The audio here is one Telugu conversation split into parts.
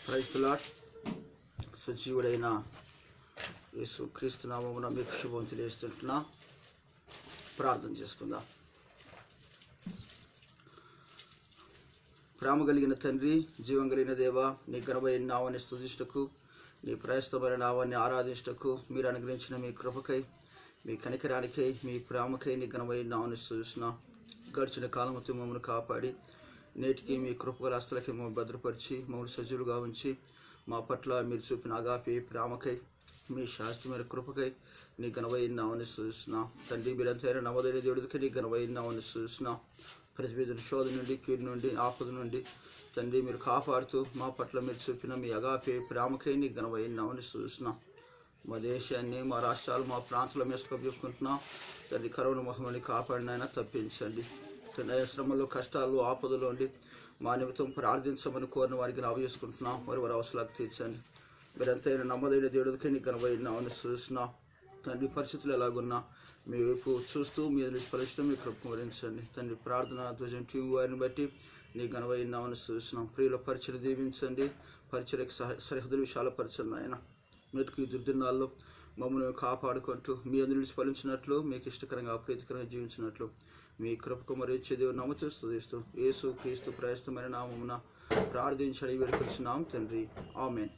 Praise the lord. సజీవుడైన యేసు క్రీస్తు నామమున మీకు శుభం తెలియజేస్తున్నా. ప్రార్థన చేసుకుందాం. ప్రేమ కలిగిన తండ్రి, జీవం కలిగిన దేవ, నీ ఘనమైన నామాన్ని స్తుతించుటకు, నీ ప్రయస్తమైన నామాన్ని ఆరాధించుటకు మీరు అనుగ్రహించిన మీ కృపకై, మీ కనికరానికై, మీ ప్రేమకై నీ ఘనమైన నామాన్ని స్తుతిస్తున్నా. గడిచిన కాలముతో మమ్మల్ని కాపాడి నేటికి మీ కృపగల హస్తలకి మమ్మల్ని భద్రపరిచి మమ్మల్ని సజీవులుగా ఉంచి మా పట్ల మీరు చూపిన అగాపే ప్రేమకై, మీ శాస్త్రమైన కృపకై నీ ఘనమైన నామాన్ని స్తుతిస్తున్నా. తండ్రి, మీరంతైనా నమ్మదైన దేవుడికి నీ ఘనమైన నామాన్ని స్తుతిస్తున్నా. ప్రతివేదన శోధన నుండి, కీడు నుండి, ఆపద నుండి తండ్రి మీరు కాపాడుతూ మా పట్ల మీరు చూపిన మీ అగాపే ప్రేమకై నీ ఘనమైన నామాన్ని స్తుతిస్తున్నా. మా దేశాన్ని, మా రాష్ట్రాలు, మా ప్రాంతాల మీద చెప్పుకుంటున్నాం. తండ్రి, కరోనా మహమ్మారిని కాపాడినైనా తప్పించండి. తండ్రి, శ్రమలు, కష్టాలు, ఆపదలు ఉండి మా నిమిత్తం ప్రార్థించమని కోరిన వారికి నావ చేసుకుంటున్నాం. వారి అవసరాలకు తీర్చండి. మీరంతైనా నమ్మదైన దేవుడికి నీ ఘనమైన నామాన్ని స్తుతిస్తున్నా. తండ్రి, పరిస్థితులు ఎలాగున్నా మీ వైపు చూస్తూ మీద నిష్ఫలించడం మీ కృప వరించండి. తండ్రి, ప్రార్థన ధ్వజం టీం వారిని బట్టి నీ ఘనమైన నామాన్ని స్తుతిస్తున్నాం. ప్రియుల పరిచయం దీవించండి. పరిచయకు సరిహద్దులు విశాలపరచండి. ఆయన మీరుకు ఈ దుర్దినాల్లో మమ్మల్ని కాపాడుకుంటూ మీ అందరి ఫలించినట్లు, మీకు ఇష్టకరంగా ప్రీతికరంగా జీవించినట్లు మీ కృపకు మరియు దేవుడు నమ్మతూ స్తుతిస్తూ యేసు క్రీస్తు ప్రయస్తమైన నామమున ప్రార్థించి అడిగి వేడుకొచ్చున్నాం తండ్రి. ఆమేన్.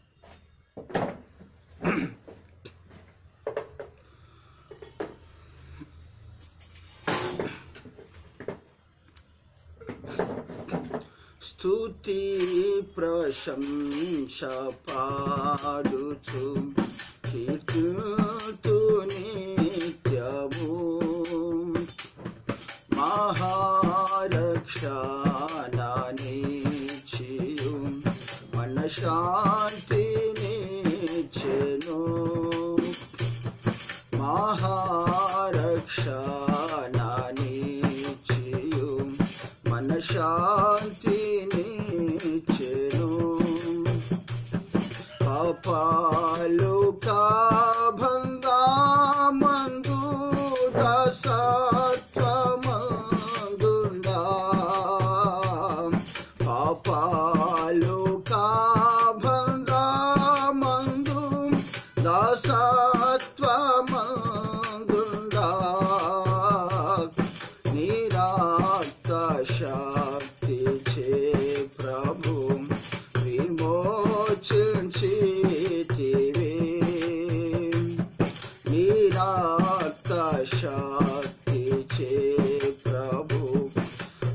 స్తుతి ప్రశంస పాడుచు కీర్తింతు నిత్యము మహారక్షణనిచ్చియు మనశ్శాంతినిచ్చెను. మహారక్షణనిచ్చియు మనశ్శాంతినిచ్చెను. పాపాలు కాబంధమందు దాసత్వమందుండా, పాపాలు కాబంధమందు దాసత్వమందుండా, నిరాక్త శక్తి చే ప్రభు విమోచించితివి. నిరాక్త శక్తి చే ప్రభు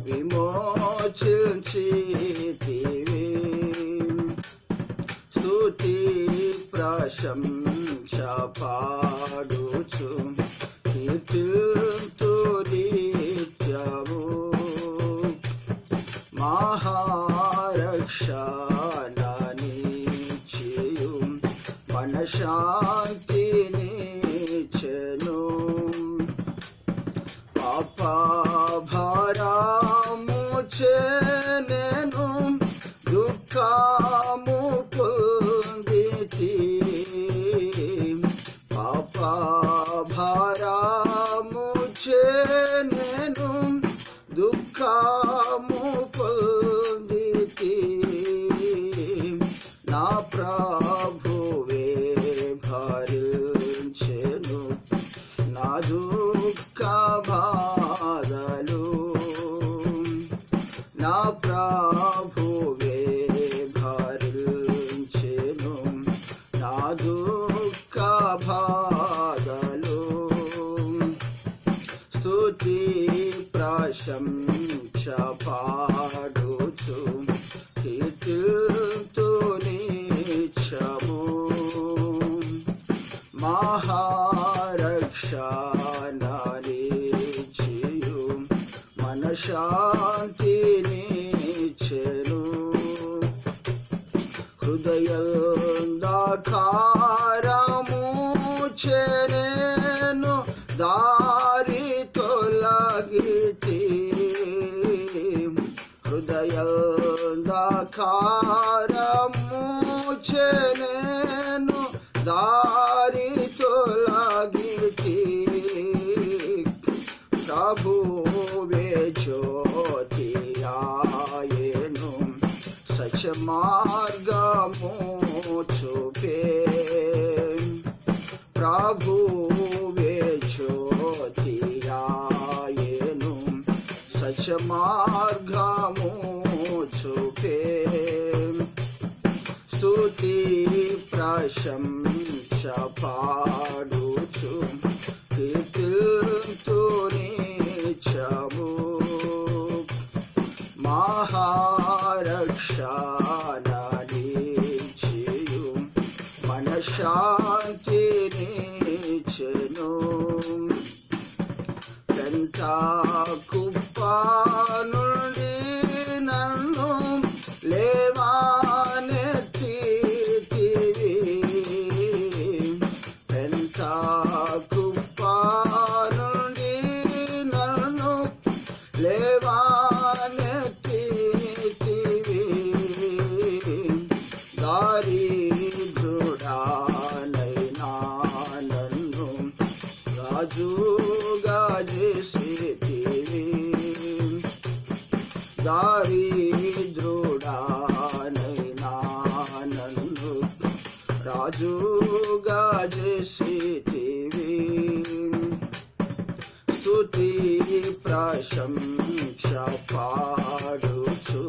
విమోచించితివి. స్తుతి ప్రశంస పాడుచు కీర్తింతు నిత్యము మహారక్షణనిచ్చియు మనశ్శాంతినిచ్చెను. పాపభారము చే నేను దుఃఖము పొందితి. పాపభారము చే నేను దుఃఖము పొందితి. నా ప్రభువే భరించెను నా దుఃఖ బాధలు. నా ప్రభువే భరించెను నా దుఃఖ బాధలు. స్తుతి ప్రశంస పాడుచు కీర్తింతు నిత్యము మహారక్షణనిచ్చియు మనశ్శాంతినిచ్చెను. హృదయాంధకారము చే నేను దారి తొలగితి. హృదయాంధకారము చే నేను దారి తొలగితి. ప్రభువే జ్యోతి ఆయను సత్యమ మార్గము చూపే ప్రభువే జ్యోతియాయెను సత్య మార్గము చూపే స్తుతి ప్రశంస పాడుచు కీర్తింతుని చము మహారక్షణనిచ్చియు మనశ్శాంతినిచ్చెను పెంట కుప్ప నుండి నన్ను లేవనెత్తితివి పెంట కుప్ప నుండి నన్ను లేవనెత్తితివి దారిద్రుడనైనా నన్ను రాజుగా చేసితివి దారిద్రుడనైనా నన్ను రాజుగా చేసితివి స్తుతి ప్రశంస పాడుచు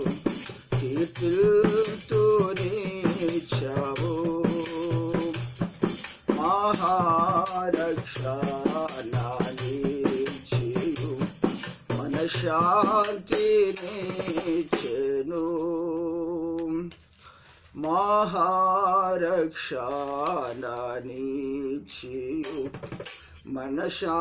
కీర్తింతుని చము మహారక్షణనిచ్చియు మనశ్శాంతినిచ్చెను మహారక్షణనిచ్చియు మనశ్శాంతినిచ్చెను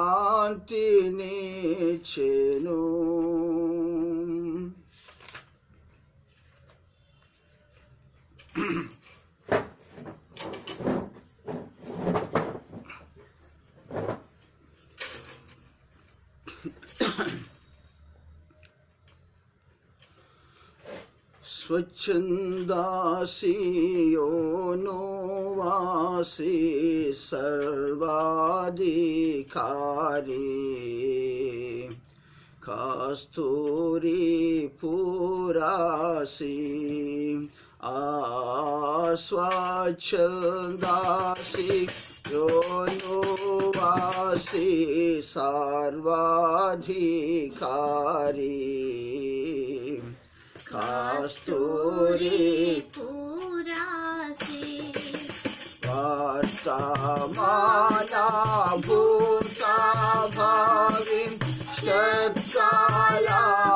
స్వచ్ఛందాసియోను వాసి సర్వాధికారి కస్తూరి పురాసి స్వచ్ఛందాసి యోను వాసి సర్వాధికారి కస్తూరి పురాసి వర్తమాన భూత భావి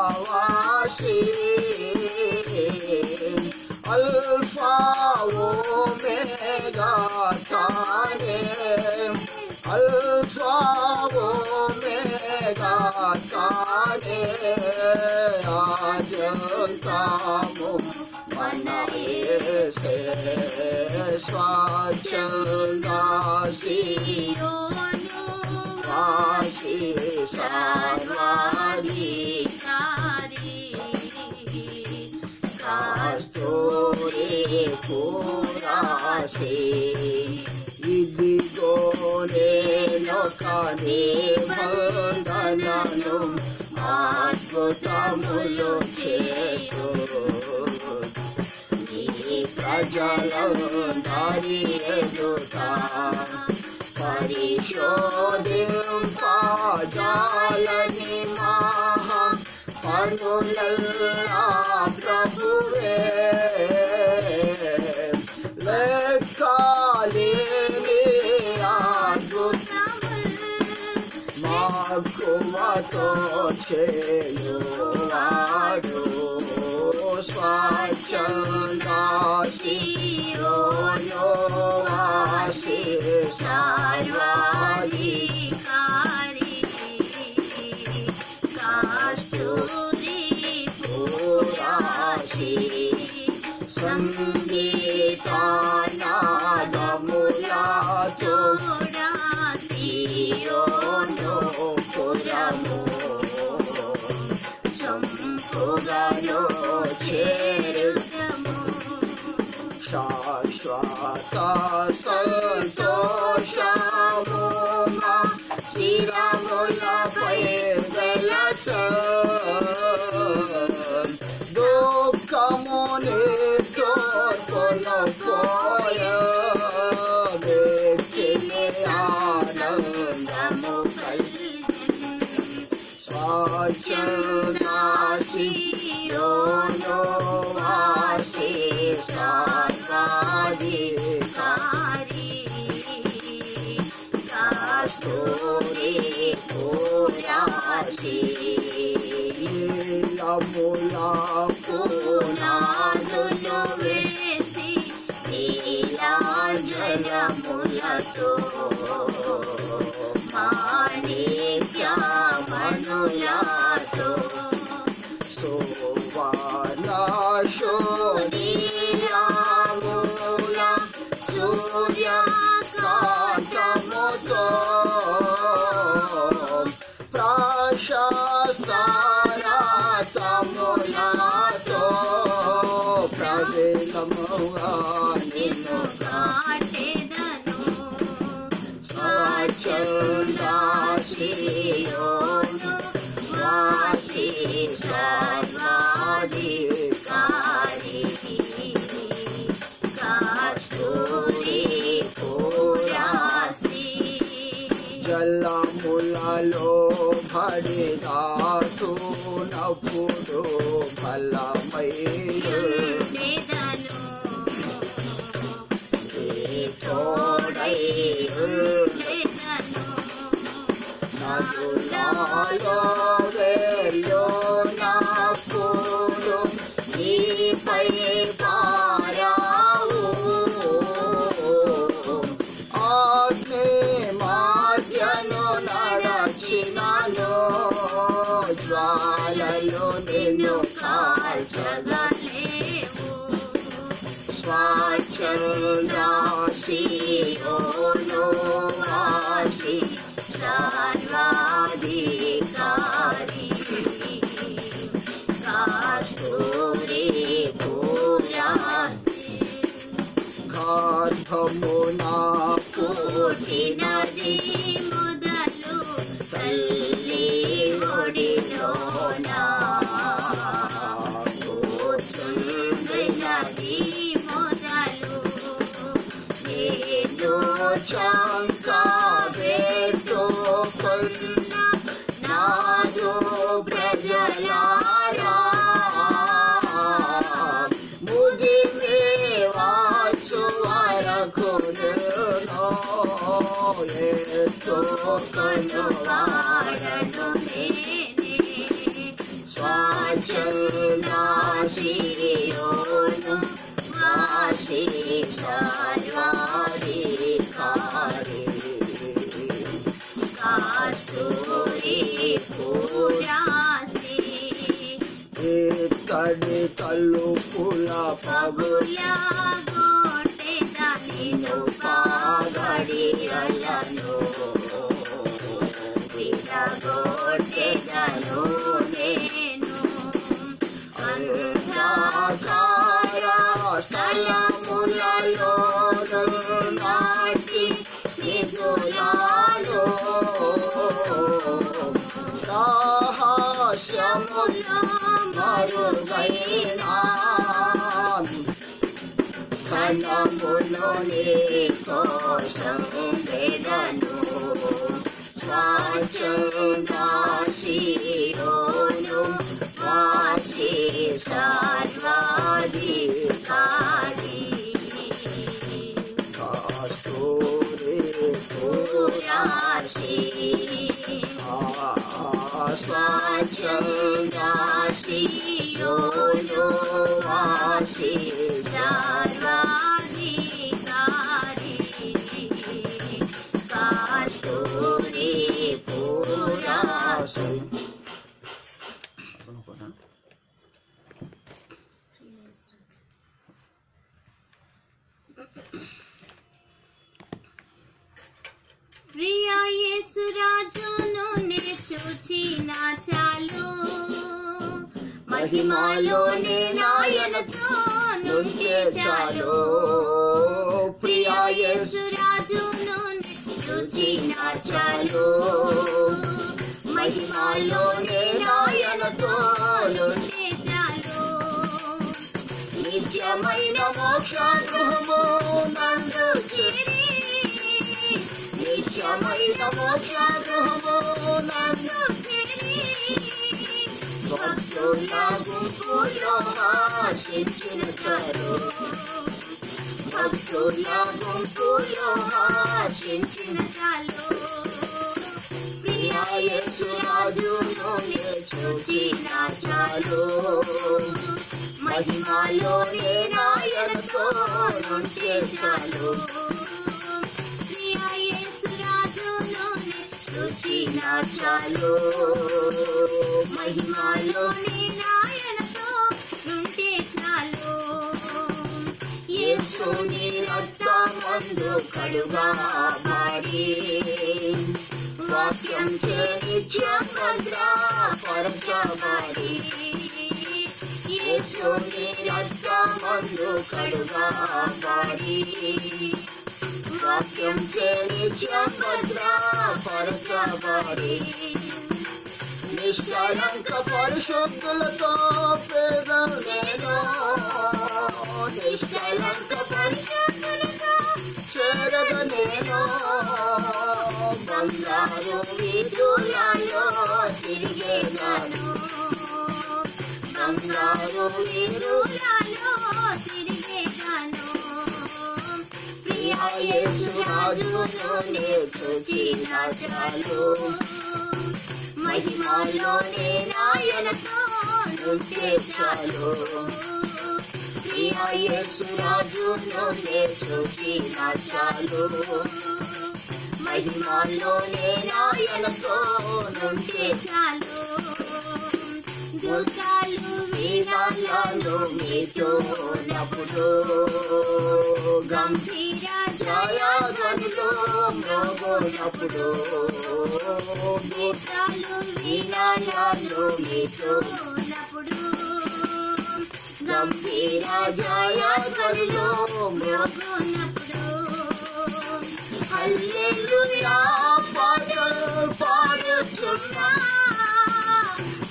శబ్దాలవాసి అల్ఫా ఓమెగా తానే అల్ఫా ఓమెగా తానే ఆద్యంతము మన యేసే స్వచ్ఛందాసి వాసి సర్వాధికారి కస్తూరి పురాసి ఇదిగో నేనొక నిబంధనను అద్భుతములు చేయు నీ ప్రజలందరి ఎదుట పరిశోధింపజాలని మహా పనులల్లా ప్రభువే లెక్కలేని మక్కువతో చేయువాడు స్వచ్ఛందాసి యోను వాసి సర్వాధికారి కస్తూరి పురాసి సంగీతనాదములతో యోను పురము సంపుగలో చేరుదము శాశ్వత సంతోషము మా శిరములపై వెలస దుఃఖముని కొనుపోయా వ్యక్తిని ఆనందము స్వచ్ఛందాసి యోనో వాసి సర్వాధికారి కస్తూరి పురాసి నీలముల పునాదులు వేసి నీలాంజనములతో మాణిక్యమణులతో సువర్ణ శోధిరాముల సూర్యకాంతముతో ప్రశస్తరతములతో ప్రవేశముగా నిన్ను కాటెదను స్వచ్ఛందాసి యోను వాసి సర్వాధికారి కస్తూరి పురాసి జలములలో భడిదాటునప్పుడు బలమయ్యుండెదను తోడైయుండెదను నదులలో వెళ్ళునప్పుడు నీపై పారావు ఆగ్నే మాధ్యను నడచినను జ్వాలలు నిన్ను కాల్చగలేవు స్వచ్ఛందాసి యోను వాసి సర్వాధికారి కస్తూరి పురాసి గర్భమునా పుట్టినది మొదలు తల్లి ఒడిలోన కూర్చుండినది మొదలు నేను చంక పెట్టుకున్న నాదు ప్రజలారా ముదిమే వాచు వరకు ఎత్తుకొను వాడను నేనే స్వచ్ఛందాసి యోను వాసి సర్వాధికారి కస్తూరి పురాసి ఇక్కడి తలుపుల పగుల గొట్టెదనిను పాగడియలను విడగొట్టెదను నేను అంధకార స్థలములలో నాటి నిధులలో రహస్యములో మరుగైనా ధనములో నీ కోసం వేదను స్వచ్ఛందాసి యోను వాసి సర్వాధికారి కస్తూరి పురాసి స్వచ్ఛందాసి యోను వాసి సర్వాధికారి కస్తూరి పురాసి ప్రియా యేసు రాజును నే చూచిన చాలు మహిమలోనే నాయనతో నుంటే చాలు ప్రియా యేసు రాజును నే చూచిన చాలు మహిమలోనే నాయనతో నుంటే చాలు నిత్య నిత్యమైన మోక్ష గృహము నందు చేరి నిత్యమైన మోక్ష గృహము నందు చేరి భక్తుల గుంపులో ఆశించిన చాలు భక్తుల గుంపులో ఆశించిన చాలు ప్రియ యేసు రాజును చూచిన చాలు మహిమలోనే నాయనతో నుంటే చాలు ప్రియ యేసు రాజును చూచిన చాలు మహిమలోనే నాయనతో నుంటే చాలు యేసుని రక్తమందు కడుగబడి వాక్యం చే నిత్యం భద్రపరచబడి యేసుని రక్తమందు కడుగబడి వాక్యం చే నిత్యం భద్రపరచబడి నిష్కలంక పరిశుద్ధులతో పేద నేను నిష్కలంక పరిశుద్ధులతో చేరగ నేను బంగారు వీధులలో తిరిగేదాను బంగారు వీధులలో తిరిగేదాను ప్రియ యేసు రాజును చూచిన చాలు మహిమలోనే నాయనతో నుంటే చాలు ప్రియ యేసు రాజును చూచిన చాలు మహిమలోనే నాయనతో నుంటే చాలు దూతాలు వీణాలను మీతో నప్పుడు గంభీర జయధ్వనులు మ్రోగునప్పుడు దూతాలు వీణాలను మీతో నప్పుడు గంభీర జయధ్వనులు మ్రోగునప్పుడు హల్లెలూయా పాటలు పాడుచున్నా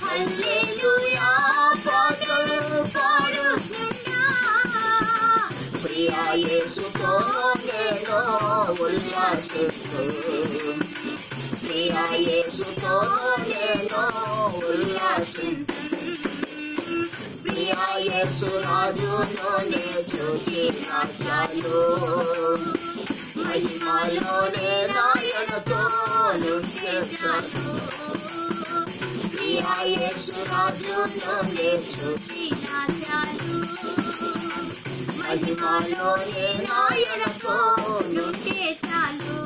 హల్లెలూయా పాటలు పాడుచున్నా ప్రియ యేసుతో నేను ఉల్లాసిస్తూ ప్రియ యేసుతో నేను ఉల్లాసిస్తూ ప్రియ యేసు రాజును చూచిన చాలు మహిమలోనే నాయనతో నుంటే చాలు ప్రియ యేసు రాజును చూచిన చాలు మహిమలోనే నాయనతో నుంటే చాలు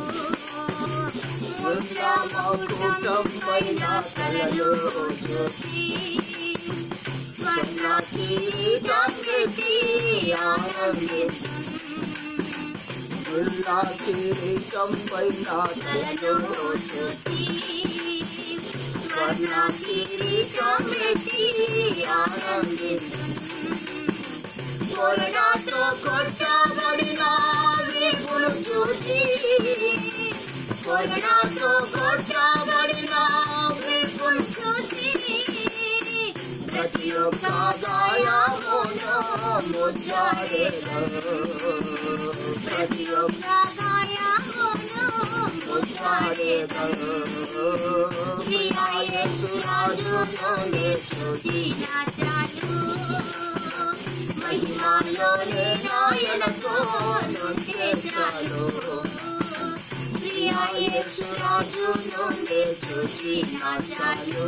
మౌకుటం పైన కలలు చూసి స్వర్ణ కిరీటం పెట్టి ఆనందిస్తూ కిరీటం పైన కలలు చూసి స్వర్ణ కిరీటం పెట్టి ఆనందిస్తూ కొరడాతో కొట్టబడిన వీపును చూసి కొరడాతో కొట్టబడిన వీపును చూసి ప్రతి ఒక్క గాయమును ముద్దాడేదను ప్రతి ఒక్క గాయమును ముద్దాడేదను ప్రియ యేసు రాజును చూచిన చాలు మహిమలోనే నాయనతో నుంటే చాలు ప్రియ యేసు రాజును చూచిన చాలు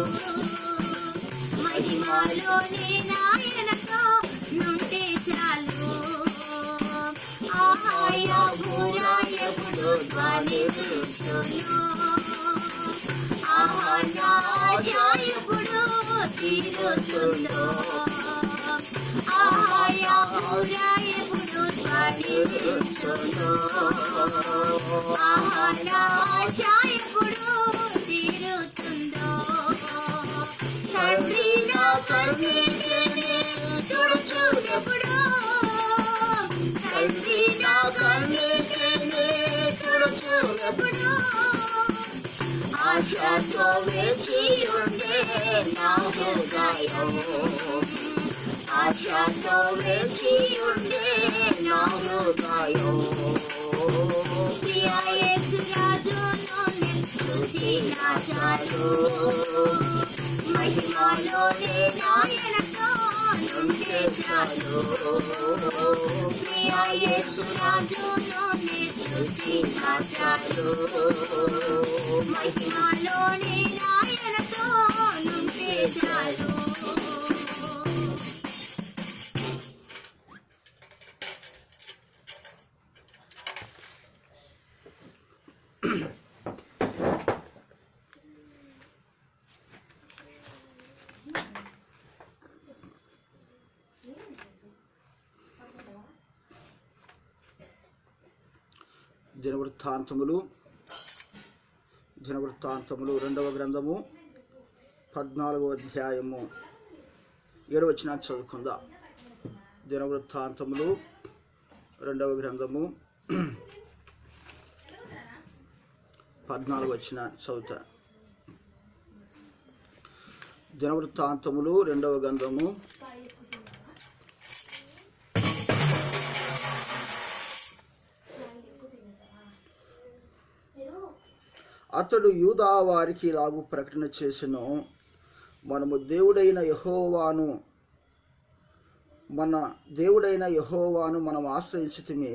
మహిమలోనే నాయనతో నుంటే చాలు ఆహాయ భూరా ఎప్పుడు ధ్వనించును ఆహా నా ఆశ ఎప్పుడు తీరుతుందో ఆహాయ భూరా ఎప్పుడు ధ్వనించును ఆహా నా ఆశ ఎప్పుడు తీరుతుందో తండ్రి నా కన్నీటిని తుడుచునప్పుడు తండ్రి నా కన్నీటిని తుడుచునప్పుడు ఆశతో వేచి ఉండే నా హృదయం ఆశతో వేచి ఉండే నా హృదయం ప్రియా యేసు రాజును చూచిన చాలు మహిమలోనే నాయనతో నుండే చాలు ప్రియా యేసు రాజును చూచిన చాలు మహిమలోనే నాయనతో నుండే చాలు. దినవృత్తాంతములు 2వ గ్రంథము 14వ అధ్యాయము 7వ వచనాన్ని చదువుకుందాం. దినవృత్తాంతములు 2వ గ్రంథము 14వ వచనాన్ని చదువుతా. దినవృత్తాంతములు 2వ గ్రంథము అతడు యూదా వారికి ఇలాగు ప్రకటన చేసెను, మనము దేవుడైన యెహోవాను మనం ఆశ్రయించితిమి.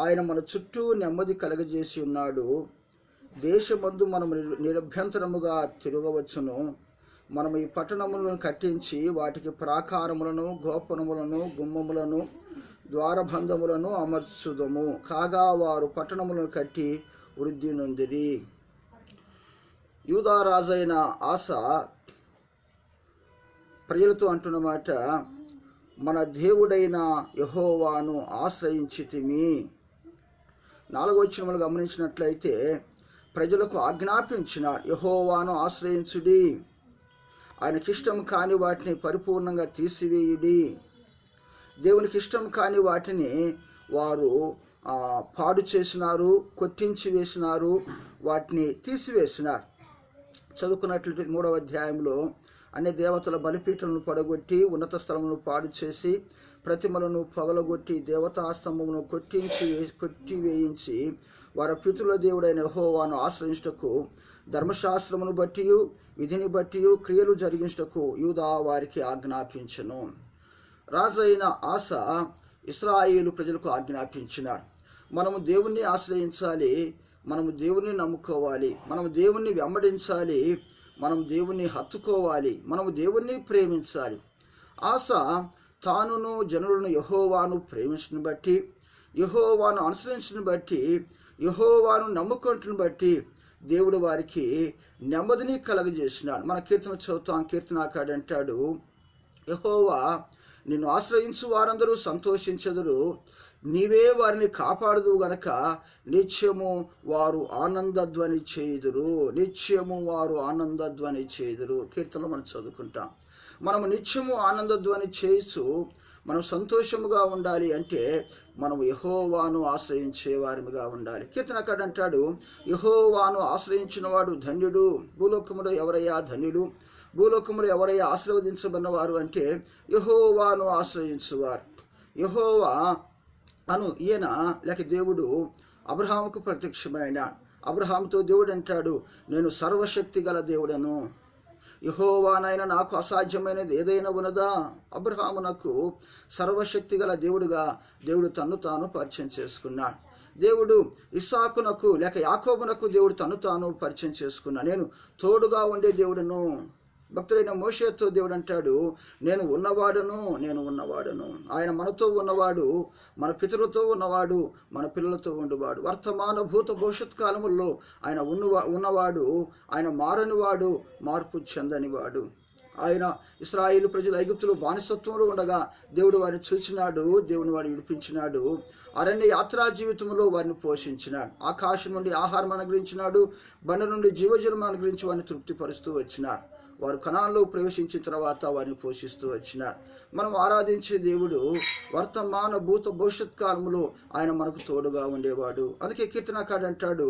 ఆయన మన చుట్టూ నెమ్మది కలగజేసి ఉన్నాడు. దేశమందు మనము నిరభ్యంతరముగా తిరగవచ్చును. మనము ఈ పట్టణములను కట్టించి వాటికి ప్రాకారములను, గోపురములను, గుమ్మములను, ద్వారబంధములను అమర్చుదము. కాగా వారు పట్టణములను కట్టి వృద్ధి నొందిరి. యూదా రాజైన ఆస ప్రజలతో అంటున్న మాట, మన దేవుడైన యెహోవాను ఆశ్రయించితిమి. 4వ వచనములు గమనించినట్లయితే ప్రజలకు ఆజ్ఞాపించినాడు, యెహోవాను ఆశ్రయించుడి, ఆయనకి ఇష్టం కాని వాటిని పరిపూర్ణంగా తీసివేయుడి. దేవునికి ఇష్టం కాని వాటిని వారు పాడు చేసినారు, కొట్టించి వేసినారు, వాటిని తీసివేసినారు. చదువుకున్నట్లయితే 3వ అధ్యాయంలో అన్ని దేవతల బలిపీఠలను పడగొట్టి ఉన్నత స్థలములను పాడు చేసి ప్రతిమలను పగలగొట్టి దేవతాస్తంభమును కొట్టివేయించి వారి పితరుల దేవుడైన యెహోవాను ఆశ్రయించుటకు ధర్మశాస్త్రమును బట్టి విధిని బట్టి క్రియలు జరిగించుటకు యూదా వారికి ఆజ్ఞాపించెను. రాజైన ఆస ఇశ్రాయేలు ప్రజలకు ఆజ్ఞాపించినాడు, మనము దేవుణ్ణి ఆశ్రయించాలి, మనము దేవుణ్ణి నమ్ముకోవాలి, మనము దేవుణ్ణి వెంబడించాలి, మనం దేవుణ్ణి హత్తుకోవాలి, మనము దేవుణ్ణి ప్రేమించాలి. ఆస తానును జనులను యెహోవాను ప్రేమించను బట్టి, యెహోవాను అనుసరించను బట్టి, యెహోవాను నమ్ముకుంటును బట్టి దేవుడు వారికి నెమ్మదిని కలగజేసినాడు. మన కీర్తన చదువుతాం. కీర్తనాకాడు అంటాడు, యెహోవా నిన్ను ఆశ్రయించు వారందరూ సంతోషించెదరు, నీవే వారిని కాపాడుదువు గనక నిత్యము వారు ఆనందధ్వని చేయుదురు, నిత్యము వారు ఆనందధ్వని చేయుదురు. కీర్తనలు మనం చదువుకుంటాం. మనము నిత్యము ఆనందధ్వని చేయొచ్చు. మనం సంతోషముగా ఉండాలి అంటే మనం యెహోవాను ఆశ్రయించే వారిగా ఉండాలి. కీర్తనకాడు అంటాడు, యెహోవాను ఆశ్రయించిన వాడు ధన్యుడు. భూలోకములో ఎవరయ్యా ధన్యుడు? భూలోకములో ఎవరయ్యా ఆశీర్వదించబడినవారు అంటే యెహోవాను ఆశ్రయించువారు. యెహోవా అను ఈయన లేక దేవుడు అబ్రహాముకు ప్రత్యక్షమైన. అబ్రహాముతో దేవుడు అంటాడు, నేను సర్వశక్తి గల దేవుడను, యెహోవానైనా నాకు అసాధ్యమైనది ఏదైనా ఉన్నదా? అబ్రహామునకు సర్వశక్తి గల దేవుడుగా దేవుడు తన్ను తాను పరిచయం చేసుకున్నాడు. దేవుడు ఇస్సాకునకు లేక యాకోబునకు దేవుడు తన్ను తాను పరిచయం చేసుకున్నాడు. నేను తోడుగా ఉండే దేవుడును. భక్తుడైన మోషేతో దేవుడు అంటాడు, నేను ఉన్నవాడును. ఆయన మనతో ఉన్నవాడు, మన పితరులతో ఉన్నవాడు, మన పిల్లలతో ఉండేవాడు. వర్తమాన భూత భవిష్యత్ కాలముల్లో ఆయన ఉన్నవాడు, ఆయన మారనివాడు, మార్పు చెందనివాడు. ఆయన ఇశ్రాయేలు ప్రజలు ఐగుప్తులో బానిసత్వంలో ఉండగా దేవుడు వారిని చూచినాడు, దేవుని వారిని విడిపించినాడు. అరణ్య యాత్రా జీవితంలో వారిని పోషించినాడు. ఆకాశం నుండి ఆహారం అనుగ్రహించినాడు, బండ నుండి జీవజలం అనుగ్రహించి వారిని తృప్తిపరుస్తూ వచ్చినారు. వారు కనాన్లో ప్రవేశించిన తర్వాత వారిని పోషిస్తూ వచ్చినారు. మనం ఆరాధించే దేవుడు వర్తమాన భూత భవిష్యత్ కాలంలో ఆయన మనకు తోడుగా ఉండేవాడు. అందుకే కీర్తనకారుడు అంటాడు,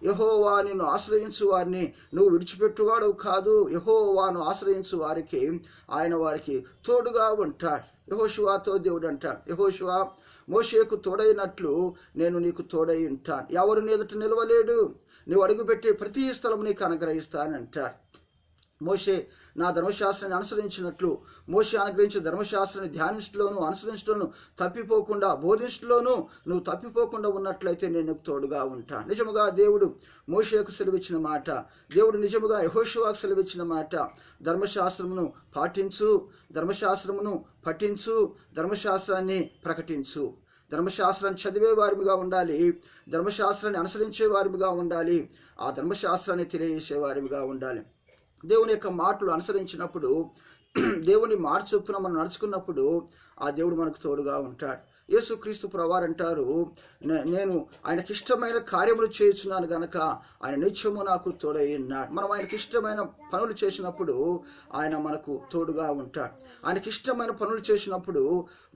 యెహోవా నిన్ను ఆశ్రయించు వారిని నువ్వు విడిచిపెట్టువాడు కాదు. యెహోవాను ఆశ్రయించు వారికి ఆయన వారికి తోడుగా ఉంటాడు. యెహోషువతో దేవుడు అంటాడు, యెహోషువా మోషేకు తోడైనట్లు నేను నీకు తోడై ఉంటాను. ఎవరు నీ ఎదుట నిలవలేడు, నువ్వు అడుగుపెట్టే ప్రతి స్థలం నీకు అనుగ్రహిస్తానంటాడు. మోషే నా ధర్మశాస్త్రాన్ని అనుసరించినట్లు, మోషే అనుగ్రహించిన ధర్మశాస్త్రాన్ని ధ్యానించలోను అనుసరించలోను తప్పిపోకుండా, బోధించలోను నువ్వు తప్పిపోకుండా ఉన్నట్లయితే నేను నీకు తోడుగా ఉంటా. నిజముగా దేవుడు మోషేకు సెలవిచ్చిన మాట, దేవుడు నిజముగా యెహోషువాకు సెలవిచ్చిన మాట, ధర్మశాస్త్రమును పాటించు, ధర్మశాస్త్రమును పఠించు, ధర్మశాస్త్రాన్ని ప్రకటించు. ధర్మశాస్త్రాన్ని చదివే వారిగా ఉండాలి, ధర్మశాస్త్రాన్ని అనుసరించే వారిగా ఉండాలి, ఆ ధర్మశాస్త్రాన్ని తెలియజేసే వారిగా ఉండాలి. దేవుని యొక్క మాటలు అనుసరించినప్పుడు, దేవుని మాట చొప్పున మనం నడుచుకున్నప్పుడు ఆ దేవుడు మనకు తోడుగా ఉంటాడు. యేసుక్రీస్తు ప్రభువారు అంటారు, నేను ఆయనకి ఇష్టమైన కార్యములు చేయుచున్నాను గనక ఆయన నిత్యము నాకు తోడై ఉన్నాడు. మనం ఆయనకి ఇష్టమైన పనులు చేసినప్పుడు ఆయన మనకు తోడుగా ఉంటాడు. ఆయనకి ఇష్టమైన పనులు చేసినప్పుడు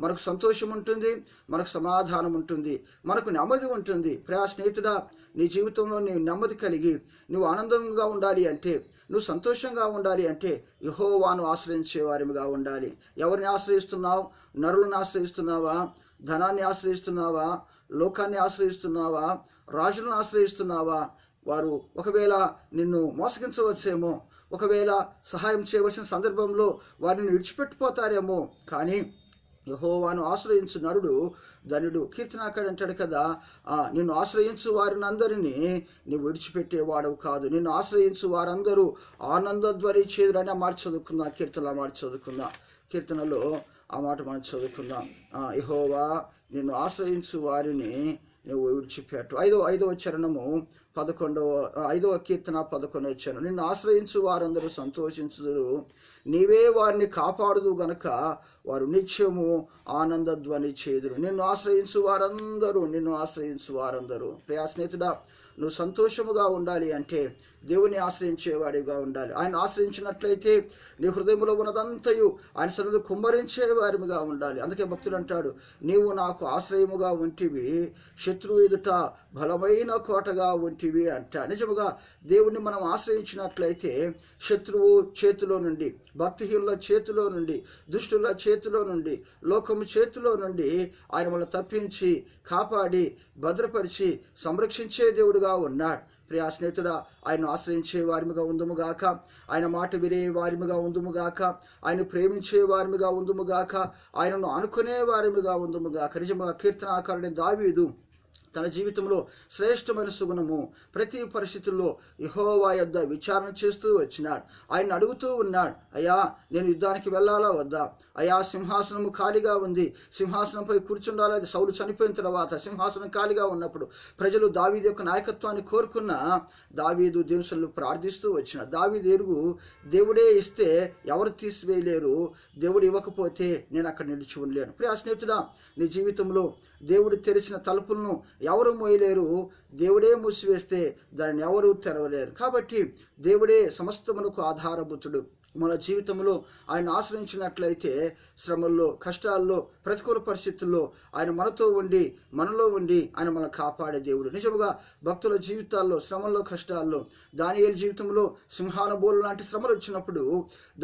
మనకు సంతోషం ఉంటుంది, మనకు సమాధానం ఉంటుంది, మనకు నెమ్మది ఉంటుంది. ప్రియా స్నేహితుడా, నీ జీవితంలో నీ నెమ్మది కలిగి నువ్వు ఆనందంగా ఉండాలి అంటే, నువ్వు సంతోషంగా ఉండాలి అంటే యెహోవాను ఆశ్రయించే వారిగా ఉండాలి. ఎవరిని ఆశ్రయిస్తున్నావు? నరులను ఆశ్రయిస్తున్నావా? ధనాన్ని ఆశ్రయిస్తున్నావా? లోకాన్ని ఆశ్రయిస్తున్నావా? రాజులను ఆశ్రయిస్తున్నావా? వారు ఒకవేళ నిన్ను మోసగించవచ్చేమో, ఒకవేళ సహాయం చేయవలసిన సందర్భంలో వారిని విడిచిపెట్టిపోతారేమో. కానీ యెహోవాను ఆశ్రయించు నరుడు ధనుడు. కీర్తనాకారుడు అంటాడు కదా, నిన్ను ఆశ్రయించు వారిని అందరినీ నువ్వు విడిచిపెట్టేవాడవు కాదు. నిన్ను ఆశ్రయించు వారందరూ ఆనందధ్వని చేదురని మాట చదువుకుందాం, కీర్తనలో మాట చదువుకుందాం, కీర్తనలో ఆ మాట మనం చదువుకుందాం. యెహోవా నిన్ను ఆశ్రయించు వారిని నువ్వు విడిచిపెట్టు. ఐదవ చరణము 5వ కీర్తన 11వ చరణం, నిన్ను ఆశ్రయించు వారందరూ సంతోషించుదురు, నీవే వారిని కాపాడుదు గనక వారు నిత్యము ఆనందధ్వని చేదురు. నిన్ను ఆశ్రయించు వారందరూ. ప్రియా స్నేహితుడా, నువ్వు సంతోషముగా ఉండాలి అంటే దేవుని ఆశ్రయించేవాడిగా ఉండాలి. ఆయన ఆశ్రయించినట్లయితే నీ హృదయంలో ఉన్నదంతయు ఆయన సన్నిధిలో కుమ్మరించే వారిగా ఉండాలి. అందుకే భక్తుడు అంటాడు, నీవు నాకు ఆశ్రయముగా ఉంటివి, శత్రువు ఎదుట బలమైన కోటగా ఉంటివి అంట. నిజముగా దేవుణ్ణి మనం ఆశ్రయించినట్లయితే శత్రువు చేతిలో నుండి, భక్తిహీనుల చేతిలో నుండి, దుష్టుల చేతిలో నుండి, లోకము చేతిలో నుండి ఆయన మనల్ని తప్పించి కాపాడి భద్రపరిచి సంరక్షించే దేవుడుగా ఉన్నాడు. ప్రియా స్నేహితుడా, ఆయన ఆశ్రయించే వారిగా ఉందుముగాక, ఆయన మాట వినే వారిగా ఉందుముగాక, ఆయన ప్రేమించే వారిగా ఉందుముగాక, ఆయనను అనుకునే వారిగా ఉందుముగాక. నిజంగా కీర్తనాకారుడైన దావీదు తన జీవితంలో శ్రేష్టమైన సుగుణము ప్రతి పరిస్థితుల్లో యెహోవా యొద్ద విచారణ చేస్తూ వచ్చినాడు. ఆయన అడుగుతూ ఉన్నాడు, అయ్యా నేను యుద్ధానికి వెళ్ళాలా వద్దా? అయ్యా సింహాసనము ఖాళీగా ఉంది, సింహాసనంపై కూర్చుండాలి. అది సౌలు చనిపోయిన తర్వాత సింహాసనం ఖాళీగా ఉన్నప్పుడు ప్రజలు దావీదు యొక్క నాయకత్వాన్ని కోరుకున్న దావీదు దేవుని ప్రార్థిస్తూ వచ్చిన దావీదు ఎరుగు, దేవుడే ఇస్తే ఎవరు తీసివేయలేరు, దేవుడు ఇవ్వకపోతే నేను అక్కడ నిలిచి ఉండలేను. ప్రియా స్నేహితుడా, నీ జీవితంలో దేవుడు తెరిచిన తలుపులను ఎవరు మోయలేరు, దేవుడే మూసివేస్తే దానిని ఎవరు తెరవలేరు. కాబట్టి దేవుడే సమస్తమునకు ఆధారభూతుడు. మన జీవితంలో ఆయన ఆశ్రయించినట్లయితే శ్రమల్లో, కష్టాల్లో, ప్రతికూల పరిస్థితుల్లో ఆయన మనతో ఉండి మనలో ఉండి ఆయన మనల్ని కాపాడే దేవుడు. నిజముగా భక్తుల జీవితాల్లో శ్రమల్లో, కష్టాల్లో, దానియేలు జీవితంలో సింహానుబోలు లాంటి శ్రమలు వచ్చినప్పుడు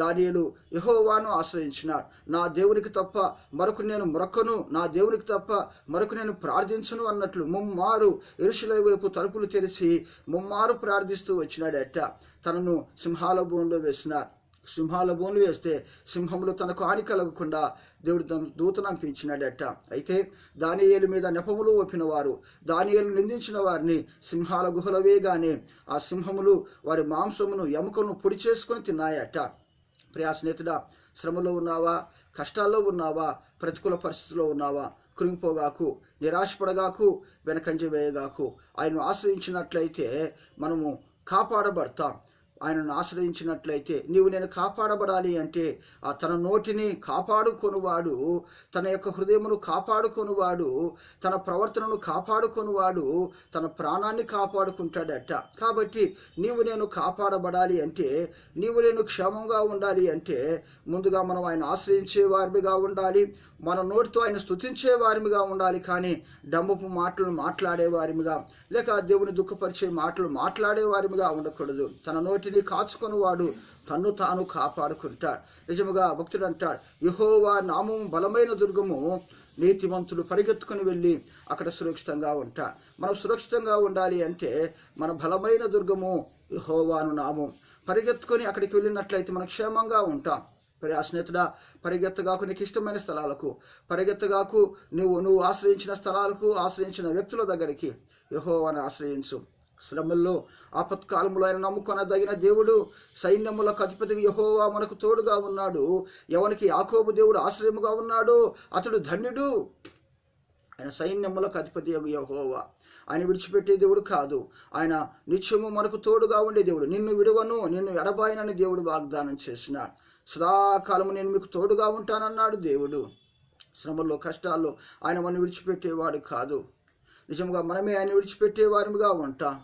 దానియేలు యెహోవాను ఆశ్రయించినాడు. నా దేవునికి తప్ప మరొక నేను మొరకను, నా దేవునికి తప్ప మరొక నేను ప్రార్థించను అన్నట్లు ముమ్మారు యెరూషలేము వైపు తలుపులు తెరిచి ముమ్మారు ప్రార్థిస్తూ వచ్చినాడట. తనను సింహాల బోన్లో వేసినారు. సింహాల బోన్లు వేస్తే సింహములు తనకు హాని కలగకుండా దేవుడు తన దూతను పంపించినాడట. అయితే దానియేలు మీద నెపములు ఒప్పిన వారు, దానియేలు నిందించిన వారిని సింహాల గుహల వేయగానే ఆ సింహములు వారి మాంసమును ఎముకలను పొడి చేసుకొని తిన్నాయట. ప్రియా స్నేహితుడా, శ్రమలో ఉన్నావా, కష్టాల్లో ఉన్నావా, ప్రతికూల పరిస్థితుల్లో ఉన్నావా, కృంగిపోగాకు, నిరాశపడగాకు, వెనకంజ వేయగాకు. ఆయన్ను ఆశ్రయించినట్లయితే మనము కాపాడబడతాం. ఆయనను ఆశ్రయించినట్లయితే నీవు నేను కాపాడబడాలి అంటే ఆ తన నోటిని కాపాడుకొనువాడు, తన యొక్క హృదయమును కాపాడుకొనువాడు, తన ప్రవర్తనను కాపాడుకొనువాడు తన ప్రాణాన్ని కాపాడుకుంటాడట. కాబట్టి నీవు నేను కాపాడబడాలి అంటే, నీవు నేను క్షేమంగా ఉండాలి అంటే ముందుగా మనం ఆయన ఆశ్రయించే వారిగా ఉండాలి, మన నోటితో ఆయన స్తుతించే వారిగా ఉండాలి. కానీ డంబపు మాటలు మాట్లాడే వారిగా, లేక దేవుని దుఃఖపరిచే మాటలు మాట్లాడే వారిగా ఉండకూడదు. తన నోటిని కాచుకొని వాడు తన్ను తాను కాపాడుకుంటాడు. నిజముగా భక్తుడు అంటాడు, యెహోవా నామం బలమైన దుర్గము, నీతిమంతుడు పరిగెత్తుకుని వెళ్ళి అక్కడ సురక్షితంగా ఉంటాడు. మనం సురక్షితంగా ఉండాలి అంటే మన బలమైన దుర్గము యెహోవాను నామం. పరిగెత్తుకొని అక్కడికి వెళ్ళినట్లయితే మనం క్షేమంగా ఉంటాం. ఆ స్నేహితుడా, పరిగెత్తగాకు నీకు ఇష్టమైన స్థలాలకు, పరిగెత్తగాకు నువ్వు ఆశ్రయించిన స్థలాలకు, ఆశ్రయించిన వ్యక్తుల దగ్గరికి యెహోవాను ఆశ్రయించు. శ్రమల్లో ఆపత్కాలములో ఆయన నమ్ముకొనదగిన దేవుడు, సైన్యములకు అధిపతి యెహోవా మనకు తోడుగా ఉన్నాడు. ఎవనికి యాకోబు దేవుడు ఆశ్రయముగా ఉన్నాడో అతడు ధన్యుడు. ఆయన సైన్యములకు అధిపతి యెహోవా, ఆయన విడిచిపెట్టే దేవుడు కాదు. ఆయన నిత్యము మనకు తోడుగా ఉండే దేవుడు. నిన్ను విడువను, నిన్ను ఎడబాయనని దేవుడు వాగ్దానం చేసినాడు. సదాకాలము నేను మీకు తోడుగా ఉంటానన్నాడు దేవుడు. శ్రమల్లో కష్టాల్లో ఆయన మనం విడిచిపెట్టేవాడు కాదు. నిజంగా మనమే ఆయన విడిచిపెట్టే వారిగా ఉంటాం.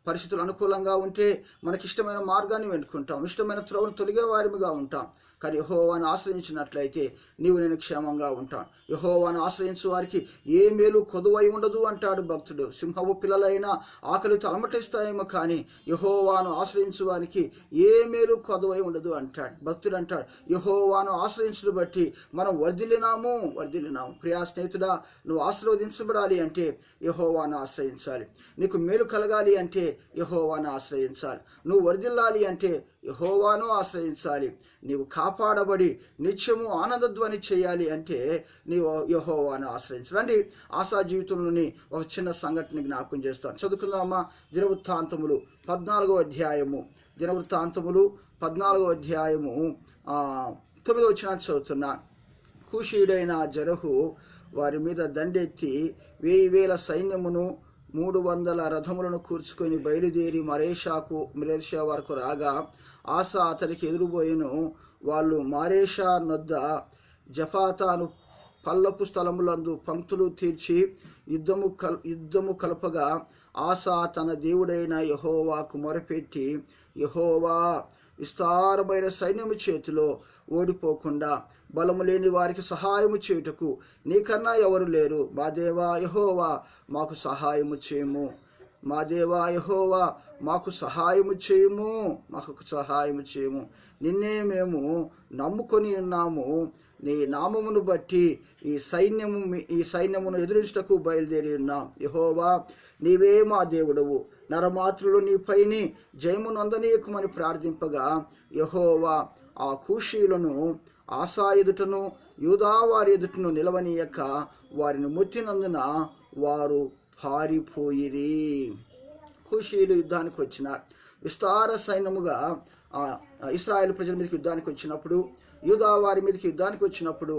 పరిస్థితులు అనుకూలంగా ఉంటే మనకిష్టమైన మార్గాన్ని వెనుకుంటాం, ఇష్టమైన త్రోవను తొలిగే వారిగా ఉంటాం. కానీ యెహోవాను ఆశ్రయించినట్లయితే నీవు నేను క్షేమంగా ఉంటాను. యెహోవాను ఆశ్రయించు వారికి ఏ మేలు కొదువై ఉండదు అంటాడు భక్తుడు. సింహపు పిల్లలైనా ఆకలితో అలమటిస్తాయేమో కానీ యెహోవాను ఆశ్రయించు వారికి ఏ మేలు కొదువై ఉండదు అంటాడు భక్తుడు. అంటాడు, యెహోవాను ఆశ్రయించడం బట్టి మనం వర్ధిల్లినాము. ప్రియా స్నేహితుడా, నువ్వు ఆశీర్వదించబడాలి అంటే యెహోవాను ఆశ్రయించాలి. నీకు మేలు కలగాలి అంటే యెహోవాను ఆశ్రయించాలి. నువ్వు వర్ధిల్లాలి అంటే యెహోవాను ఆశ్రయించాలి. నీవు కాపాడబడి నిత్యము ఆనందధ్వని చేయాలి అంటే నీవు యెహోవాను ఆశ్రయించాలి. ఆశా జీవితంలోని ఒక చిన్న సంఘటన జ్ఞాపకం చేస్తాను. చదువుకుందామా? దినవృత్తాంతములు 14వ అధ్యాయము. దినవృత్తాంతములు 14వ అధ్యాయము 9వ వచనాన్ని చదువుతున్నా. కూషీయుడైన జరహు వారి మీద దండెత్తి 1000 సైన్యమును 300 రథములను కూర్చుకొని బయలుదేరి మరేషా వరకు రాగా ఆసా అతనికి ఎదురుబోయెను. వాళ్ళు మారేషా నొద్ద జఫాతాను పల్లపు స్థలములందు పంక్తులు తీర్చి యుద్ధము కలపగా ఆసా తన దేవుడైన యెహోవాకు మొరపెట్టి, యెహోవా, విస్తారమైన సైన్యము చేతిలో ఓడిపోకుండా బలము లేని వారికి సహాయము చేయుటకు నీకన్నా ఎవరు లేరు. మా దేవా యెహోవా, మాకు సహాయము చేయము. మా దేవా యెహోవా, మాకు సహాయము చేయము. నిన్నే మేము నమ్ముకొని ఉన్నాము. నీ నామమును బట్టి ఈ సైన్యమును ఎదురించుటకు బయలుదేరి ఉన్నాం. యెహోవా, నీవే మా దేవుడవు. నరమాతృలు నీపైని జయమును అందనీయకుమని ప్రార్థింపగా యెహోవా ఆ కూషీయులను ఆసా ఎదుటను యూదా వారి ఎదుటను నిలవనీయక వారిని ముట్టినందున వారు పారిపోయిరి. కూషీయులు యుద్ధానికి వచ్చినారు. విస్తార సైన్యముగా ఇశ్రాయేలు ప్రజల మీదకి యుద్ధానికి వచ్చినప్పుడు, యూదా వారి మీదకి యుద్ధానికి వచ్చినప్పుడు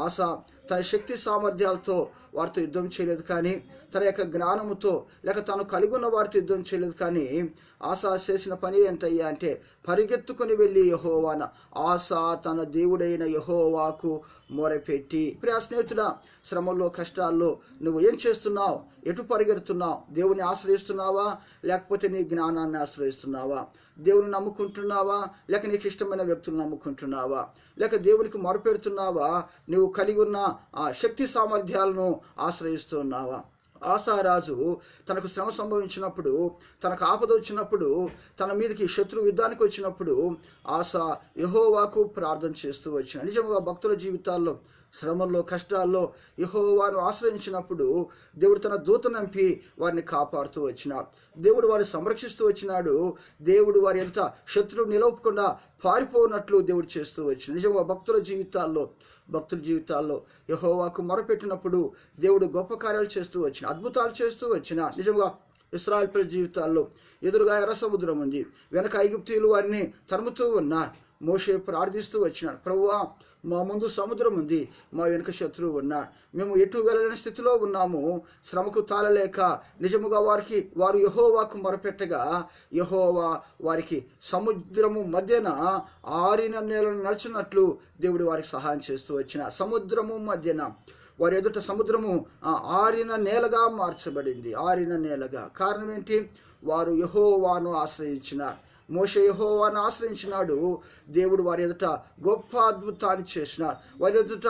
ఆసా తన శక్తి సామర్థ్యాలతో వారితో యుద్ధం చేయలేదు. కానీ తన యొక్క జ్ఞానముతో లేక తాను కలిగి ఉన్న వారితో యుద్ధం చేయలేదు. కానీ ఆసా చేసిన పని ఏంటయ్యా అంటే పరిగెత్తుకొని వెళ్ళి యెహోవాను, ఆసా తన దేవుడైన యెహోవాకు మొరపెట్టి. ప్రియా స్నేహితుడా, శ్రమల్లో కష్టాల్లో నువ్వు ఏం చేస్తున్నావు? ఎటు పరిగెడుతున్నావు? దేవుని ఆశ్రయిస్తున్నావా లేకపోతే నీ జ్ఞానాన్ని ఆశ్రయిస్తున్నావా? దేవుని నమ్ముకుంటున్నావా లేక నీకు ఇష్టమైన వ్యక్తులు నమ్ముకుంటున్నావా? లేక దేవునికి మొరపెడుతున్నావా? నువ్వు కలిగి ఉన్న ఆ శక్తి సామర్థ్యాలను ఆశ్రయిస్తున్నావా? ఆసారాజు తనకు శ్రమ సంభవించినప్పుడు, తనకు ఆపద వచ్చినప్పుడు, తన మీదకి శత్రు యుద్ధానికి వచ్చినప్పుడు ఆసా యెహోవాకు ప్రార్థన చేస్తూ వచ్చిన. నిజంగా భక్తుల జీవితాల్లో శ్రమల్లో కష్టాల్లో యెహోవాను ఆశ్రయించినప్పుడు దేవుడు తన దూతను నంపి వారిని కాపాడుతూ వచ్చినాడు. దేవుడు వారిని సంరక్షిస్తూ వచ్చినాడు. దేవుడు వారి ఎదుట శత్రువు నిలవకుండా పారిపోనట్లు దేవుడు చేస్తూ వచ్చిన. నిజంగా భక్తుల జీవితాల్లో యెహోవాకు మొరపెట్టినప్పుడు దేవుడు గొప్ప కార్యాలు చేస్తూ వచ్చిన, అద్భుతాలు చేస్తూ వచ్చిన. నిజంగా ఇశ్రాయేలు ప్రజల జీవితాల్లో ఎదురుగా ఎర్ర సముద్రం ఉంది, వెనక ఐగుప్తీయులు వారిని తరుముతూ ఉన్నారు. మోషే ప్రార్థిస్తూ వచ్చినాడు, ప్రభువా మా ముందు సముద్రం ఉంది, మా వెనుక శత్రువు ఉన్నాడు, మేము ఎటు వెళ్ళలేని స్థితిలో ఉన్నాము, శ్రమకు తాళలేక నిజముగా వారు యెహోవాకు మొరపెట్టగా యెహోవా వారికి సముద్రము మధ్యన ఆరిన నేలను నడుచున్నట్లు దేవుడు వారికి సహాయం చేస్తూ వచ్చిన సముద్రము మధ్యన వారి ఎదుట సముద్రము ఆరిన నేలగా మార్చబడింది. ఆరిన నేలగా కారణం ఏంటి? వారు యెహోవాను ఆశ్రయించినారు. మోషే యెహోవాను ఆశ్రయించినాడు. దేవుడు వారి ఎదుట గొప్ప అద్భుతాన్ని చేసినాడు. వారి ఎదుట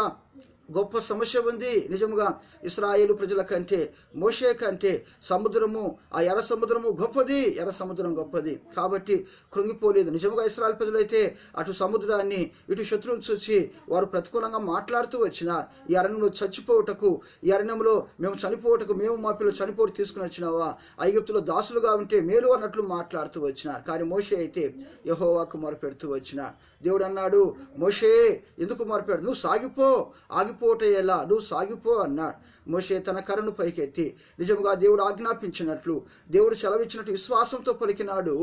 గొప్ప సమస్య ఉంది. నిజంగా ఇశ్రాయేలు ప్రజల కంటే మోషే కంటే సముద్రము, ఆ ఎర్ర సముద్రము గొప్పది, ఎర్ర సముద్రం గొప్పది కాబట్టి కృంగిపోలేదు. నిజంగా ఇశ్రాయేలు ప్రజలైతే అటు సముద్రాన్ని ఇటు శత్రువును చూసి వారు ప్రతికూలంగా మాట్లాడుతూ వచ్చినారు. ఈ అరణ్యంలో చచ్చిపోవటకు, ఈ అరణ్యంలో మేము చనిపోవటకు, మేము మా పిల్లలు చనిపోవటం తీసుకుని వచ్చినావా, ఐగుప్తులో దాసులుగా ఉంటే మేలు అన్నట్లు మాట్లాడుతూ వచ్చినారు. కానీ మోషే అయితే యెహోవాకు మొరపెడుతూ వచ్చినాడు. దేవుడు అన్నాడు, మోషే ఎందుకు మొరపెడు, నువ్వు సాగిపో, ఆగిపోవట ఎలా, నువ్వు సాగిపో అన్నాడు. మోషే తన కర్రను పైకెత్తి నిజంగా దేవుడు ఆజ్ఞాపించినట్లు, దేవుడు సెలవిచ్చినట్టు విశ్వాసంతో పలికినాడు.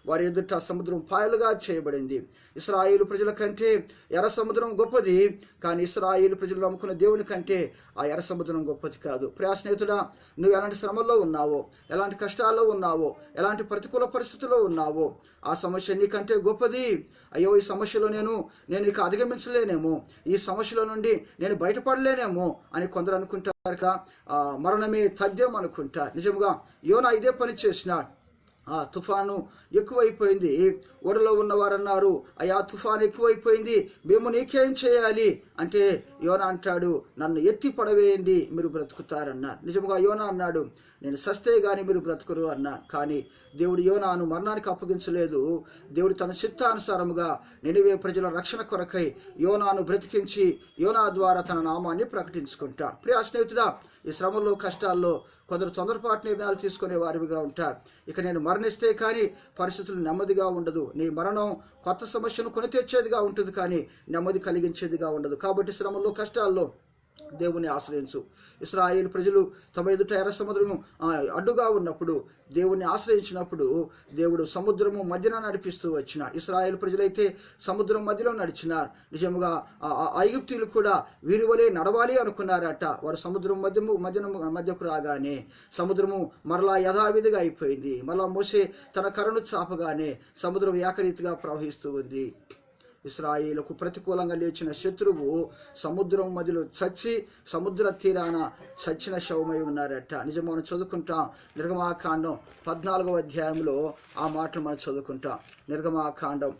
వారి ఎదుట సముద్రం పాయలుగా చేయబడింది. ఇశ్రాయేలు ప్రజల కంటే ఎర్ర సముద్రం గొప్పది, కానీ ఇశ్రాయేలు ప్రజలు నమ్ముకున్న దేవుని కంటే ఆ ఎర్ర సముద్రం గొప్పది కాదు. ప్రియ స్నేహితుడా, నువ్వు ఎలాంటి శ్రమల్లో ఉన్నావో, ఎలాంటి కష్టాల్లో ఉన్నావో, ఎలాంటి ప్రతికూల పరిస్థితుల్లో ఉన్నావో, ఆ సమస్య నీకంటే గొప్పది. అయ్యో ఈ సమస్యలో నేను ఇక అధిగమించలేనేమో, ఈ సమస్యలో నుండి నేను బయటపడలేనేమో అని కొందరు అనుకుంటారు. మరణమే తథ్యం అనుకుంటారు. నిజంగా యోనా ఇదే పని చేసినాడు. ఆ తుఫాను ఎక్కువైపోయింది. ఓడలో ఉన్నవారు అన్నారు, అయ్యా తుఫాను ఎక్కువైపోయింది, మేము నీకేం చేయాలి అంటే యోనా అంటాడు, నన్ను ఎత్తి పడవేయండి, మీరు బ్రతుకుతారన్నారు. నిజంగా యోనా అన్నాడు, నేను సస్తే గాని మీరు బ్రతుకురు అన్నాను. కానీ దేవుడు యోనాను మరణానికి అప్పగించలేదు. దేవుడు తన చిత్తానుసారముగా నినివే ప్రజల రక్షణ కొరకై యోనాను బ్రతికించి యోనా ద్వారా తన నామాన్ని ప్రకటించుకుంటా. ప్రియ స్నేహితుడా, ఈ శ్రమల్లో కష్టాల్లో కొందరు తొందరపాటు నిర్ణయాలు తీసుకునే వారిగా ఉంటారు. ఇక నేను మరణిస్తే కానీ పరిస్థితులు నెమ్మదిగా ఉండదు. నీ మరణం కొత్త సమస్యను కొని తెచ్చేదిగా ఉంటుంది, కానీ నెమ్మది కలిగించేదిగా ఉండదు. కాబట్టి శ్రమల్లో కష్టాల్లో దేవుని ఆశ్రయించు. ఇశ్రాయేలు ప్రజలు తమ ఎదుట ఎర్ర సముద్రము అడ్డుగా ఉన్నప్పుడు దేవుని ఆశ్రయించినప్పుడు దేవుడు సముద్రము మధ్యన నడిపిస్తూ వచ్చినాడు. ఇశ్రాయేలు ప్రజలైతే సముద్రం మధ్యలో నడిచినారు. నిజముగా ఐగుప్తీయులు కూడా వీరి వలె నడవాలి అనుకున్నారట. వారు సముద్రం మధ్యకు రాగానే సముద్రము మరలా యథావిధిగా అయిపోయింది. మరలా మోషే తన కర్రను చాపగానే సముద్రం ఏకరీతిగా ప్రవహిస్తూ ఉంది. ఇశ్రాయేలుకు ప్రతికూలంగా లేచిన శత్రువు సముద్రం మధ్యలో చచ్చి సముద్ర తీరాన చచ్చిన శవమై ఉన్నారట. నిజం మనం చదువుకుంటాం. నిర్గమాకాండం 14వ అధ్యాయంలో ఆ మాటలు మనం చదువుకుంటాం. నిర్గమాకాండం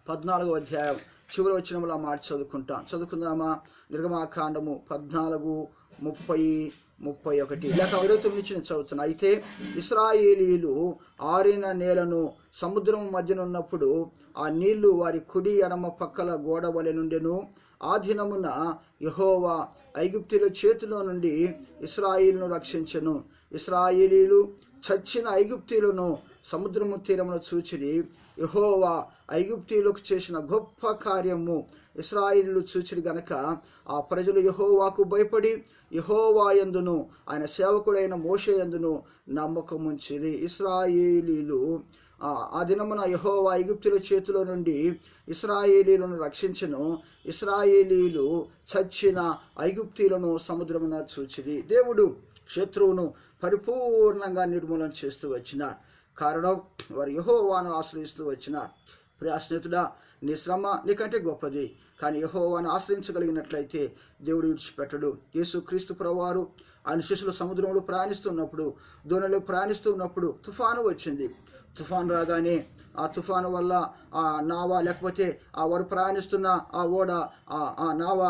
14వ అధ్యాయం చివరి వచనంలో ఆ మాట చదువుకుందామా? నిర్గమాకాండము 14:30-31 లేక 29 నుంచి నేను చదువుతున్నా. అయితే ఇశ్రాయేలీలు ఆరిన నేలను సముద్రం మధ్యనున్నప్పుడు ఆ నీళ్లు వారి కుడి ఎడమ పక్కల గోడ వలె నుండెను. ఆ దినమున యెహోవా ఐగుప్తుల చేతిలో నుండి ఇశ్రాయేలును రక్షించెను. ఇశ్రాయేలీలు చచ్చిన ఐగుప్తీయులను సముద్రము తీరమును చూచిరి. యెహోవా ఐగుప్తీయులకు చేసిన గొప్ప కార్యము ఇశ్రాయేలీలు చూచిరి గనక ఆ ప్రజలు యెహోవాకు భయపడి యెహోవా యందును ఆయన సేవకుడైన మోషే యందును నమ్మకముంచిరి. ఇశ్రాయేలీలు ఆ దినమున యెహోవా ఐగుప్తుల చేతిలో నుండి ఇశ్రాయేలీలను రక్షించెను. ఇశ్రాయేలీలు చచ్చిన ఐగుప్తీయులను సముద్రమున చూచిరి. దేవుడు శత్రువును పరిపూర్ణంగా నిర్మూలన చేస్తూ వచ్చినారు. కారణం వారు యెహోవాను ఆశ్రయిస్తూ వచ్చినారు. ప్రియ స్నేహితుడా, నీ శ్రమ నీకంటే గొప్పది, కానీ యెహోవాను ఆశ్రయించగలిగినట్లయితే దేవుడు విడిచిపెట్టడు. యేసుక్రీస్తు ప్రభువారు ఆయన శిష్యులు సముద్రంలో ప్రయాణిస్తున్నప్పుడు, దోణిలో ప్రయాణిస్తున్నప్పుడు తుఫాను వచ్చింది. తుఫాను రాగానే ఆ తుఫాను వల్ల ఆ నావ లేకపోతే ఆ వారు ప్రయాణిస్తున్న ఆ ఓడ ఆ నావ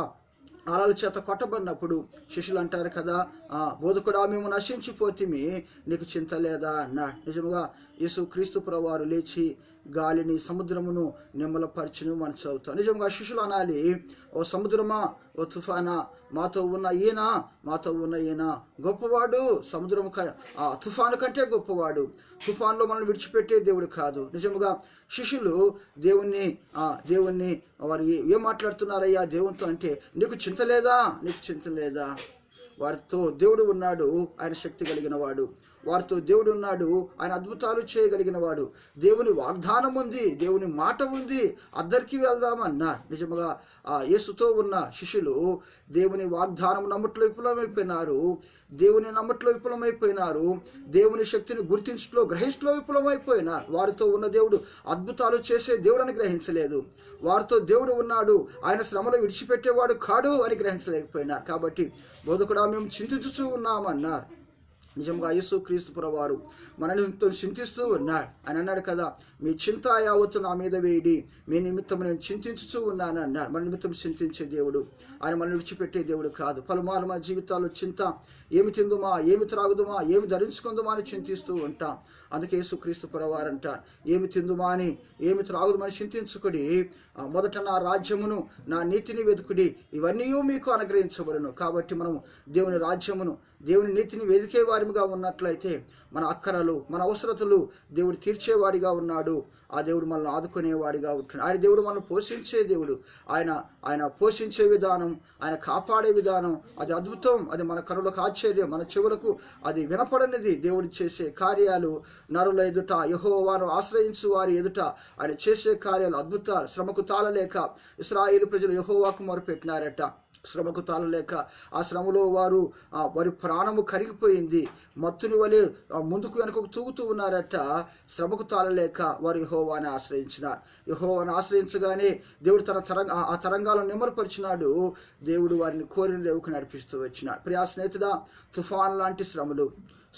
అలల చేత కొట్టబడినప్పుడు శిష్యులు అంటారు కదా, బోధకుడా మేము నశించిపోతిమి, నీకు చింత లేదా అన్నాడు. నిజముగా యేసుక్రీస్తు ప్రభువారు లేచి గాలిని సముద్రమును నిమ్మలపరచును మనం చదువుతాం. నిజంగా శిష్యులు అనాలి, ఓ సముద్రమా, ఓ తుఫానా, మాతో ఉన్న ఈయన గొప్పవాడు, సముద్రము ఆ తుఫాను కంటే గొప్పవాడు. తుఫాన్లో మనల్ని విడిచిపెట్టే దేవుడు కాదు. నిజముగా శిష్యులు దేవుణ్ణి వారు ఏం మాట్లాడుతున్నారయ్యా దేవునితో అంటే, నీకు చింత లేదా? వారితో దేవుడు ఉన్నాడు, ఆయన శక్తి కలిగిన వాడు. వారితో దేవుడు ఉన్నాడు, ఆయన అద్భుతాలు చేయగలిగిన వాడు. దేవుని వాగ్దానం ఉంది, దేవుని మాట ఉంది, అద్దరికి వెళ్దామన్నారు. నిజముగా యేసుతో ఉన్న శిష్యులు దేవుని వాగ్దానం నమ్మట్లో విఫలమైపోయినారు, దేవుని నమ్మట్లో విఫలమైపోయినారు, దేవుని శక్తిని గుర్తించట్లో గ్రహించట్లో విఫలమైపోయినారు. వారితో ఉన్న దేవుడు అద్భుతాలు చేసే దేవుడని గ్రహించలేదు. వారితో దేవుడు ఉన్నాడు, ఆయన శ్రమలో విడిచిపెట్టేవాడు కాడు అని గ్రహించలేకపోయినారు. కాబట్టి బోధకుడా మేము చింతించుతూ ఉన్నామన్నారు. నిజంగా యేసు క్రీస్తు ప్రభువారు మన నిమిత్తం చింతిస్తూ ఉన్నాడు. ఆయన అన్నాడు కదా, మీ చింత యావత్తు నా మీద వేయడి, మీ నిమిత్తం నేను చింతించుతూ ఉన్నాను అన్నాడు. మన నిమిత్తం చింతించే దేవుడు, ఆయన మనల్ని విడిచిపెట్టే దేవుడు కాదు. పలుమార్లు మన జీవితాల్లో చింత, ఏమి తిందుమా, ఏమి త్రాగుదుమా, ఏమి ధరించుకుందుమా అని చింతిస్తూ ఉంటాం. అందుకే యేసు క్రీస్తు ప్రభువారు అంటారు, ఏమి తిందుమా అని, ఏమి త్రాగుదుమని చింతించుకుడి, మొదట నా రాజ్యమును నా నీతిని వెతుకుడి, ఇవన్నీ మీకు అనుగ్రహించబడును. కాబట్టి మనం దేవుని రాజ్యమును, దేవుని నీతిని వెతికే వారిగా ఉన్నట్లయితే మన అక్కరలు, మన అవసరతలు దేవుడు తీర్చేవాడిగా ఉన్నాడు. ఆ దేవుడు మనల్ని ఆదుకునేవాడిగా ఉంటున్నాడు. ఆయన దేవుడు మనల్ని పోషించే దేవుడు. ఆయన పోషించే విధానం, ఆయన కాపాడే విధానం అది అద్భుతం. అది మన కనులకు ఆశ్చర్యం, మన చెవులకు అది వినపడనిది. దేవుడు చేసే కార్యాలు నరుల ఎదుట, యెహోవాను ఆశ్రయించు వారి ఎదుట ఆయన చేసే కార్యాలు అద్భుతాలు. శ్రమకు తాళలేక ఇశ్రాయేలు ప్రజలు యెహోవాకు మొరపెట్టినారట. శ్రమకు తాళలేక ఆ శ్రమలో వారి ప్రాణము కరిగిపోయింది. మత్తుని వలె ముందుకు వెనుకకు తూగుతూ ఉన్నారట. శ్రమకు తాళలేక వారు యెహోవాని ఆశ్రయించినారు. యెహోవాని ఆశ్రయించగానే దేవుడు ఆ తరంగాలను నిమ్మరపరిచినాడు. దేవుడు వారిని కోరిన రేవుకు నడిపిస్తూ వచ్చినాడు. ప్రియా స్నేహితుడా, తుఫాన్ లాంటి శ్రమలు,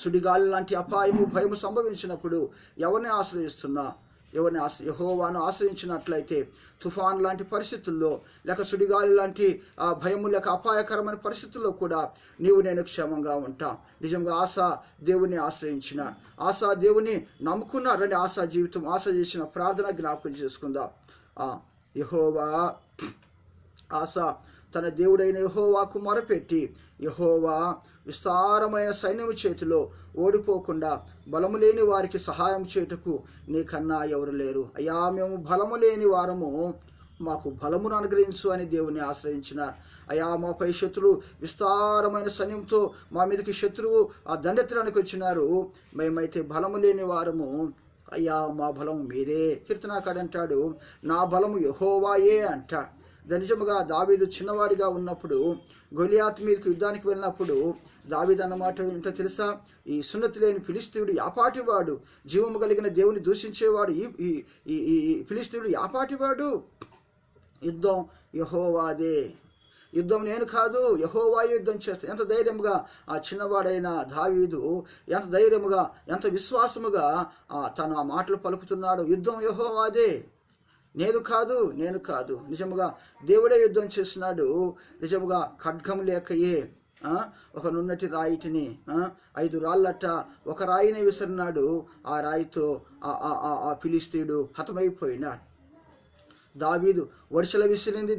సుడిగాలి లాంటి అపాయము, భయము సంభవించినప్పుడు ఎవరిని ఆశ్రయిస్తున్నా? యెహోవాను ఆశ్రయించినట్లయితే తుఫాన్ లాంటి పరిస్థితుల్లో, లేక సుడిగాలి లాంటి భయము లేక అపాయకరమైన పరిస్థితుల్లో కూడా నేను క్షేమంగా ఉంటాం. నిజంగా ఆశ దేవుని ఆశ్రయించిన, ఆశ దేవుని నమ్ముకున్నారండి. ఆశ జీవితం, ఆశ చేసిన ప్రార్థన జ్ఞాపకం చేసుకుందాం. యెహోవా ఆశ తన దేవుడైన యెహోవాకు మొరపెట్టి, యెహోవా విస్తారమైన సైన్యము చేతిలో ఓడిపోకుండా బలము లేని వారికి సహాయం చేయుటకు నీకన్నా ఎవరు లేరు. అయ్యా, మేము బలము లేని వారము, మాకు బలమును అనుగ్రహించు అని దేవుని ఆశ్రయించినారు. అయ్యా, మాపై శత్రువు విస్తారమైన సైన్యంతో మా మీదకి శత్రువు దండెత్తడానికి వచ్చినారు. మేమైతే బలము లేని వారము, అయ్యా మా బలము మీరే. కీర్తనాకారుడు అంటాడు, నా బలము యెహోవాయే అంటాడు. నిజముగా దావీదు చిన్నవాడిగా ఉన్నప్పుడు గొలియాతు మీదకి యుద్ధానికి వెళ్ళినప్పుడు దావీదు అన్నమాట ఏంటో తెలుసా? ఈ సున్నతి లేని ఫిలిస్తీయుడు యాపాటివాడు, జీవము కలిగిన దేవుని దూషించేవాడు ఈ ఫిలిస్తీయుడు యాపాటివాడు, యుద్ధం యెహోవాదే, యుద్ధం నేను కాదు, యెహోవా యుద్ధం చేస్తాను. ఎంత ధైర్యముగా ఆ చిన్నవాడైన దావీదు, ఎంత ధైర్యముగా, ఎంత విశ్వాసముగా తను ఆ మాటలు పలుకుతున్నాడు. యుద్ధం యెహోవాదే, నేను కాదు. నిజముగా దేవుడే యుద్ధం చేస్తున్నాడు. నిజముగా ఖడ్గం లేకయే ఒక నున్నటి రాయిటిని 5 రాళ్ళట ఒక రాయిని విసిరినాడు. ఆ రాయితో ఆ ఫిలిస్తీయుడు హతమైపోయినాడు. దావీదు వడిసెల విసిరింది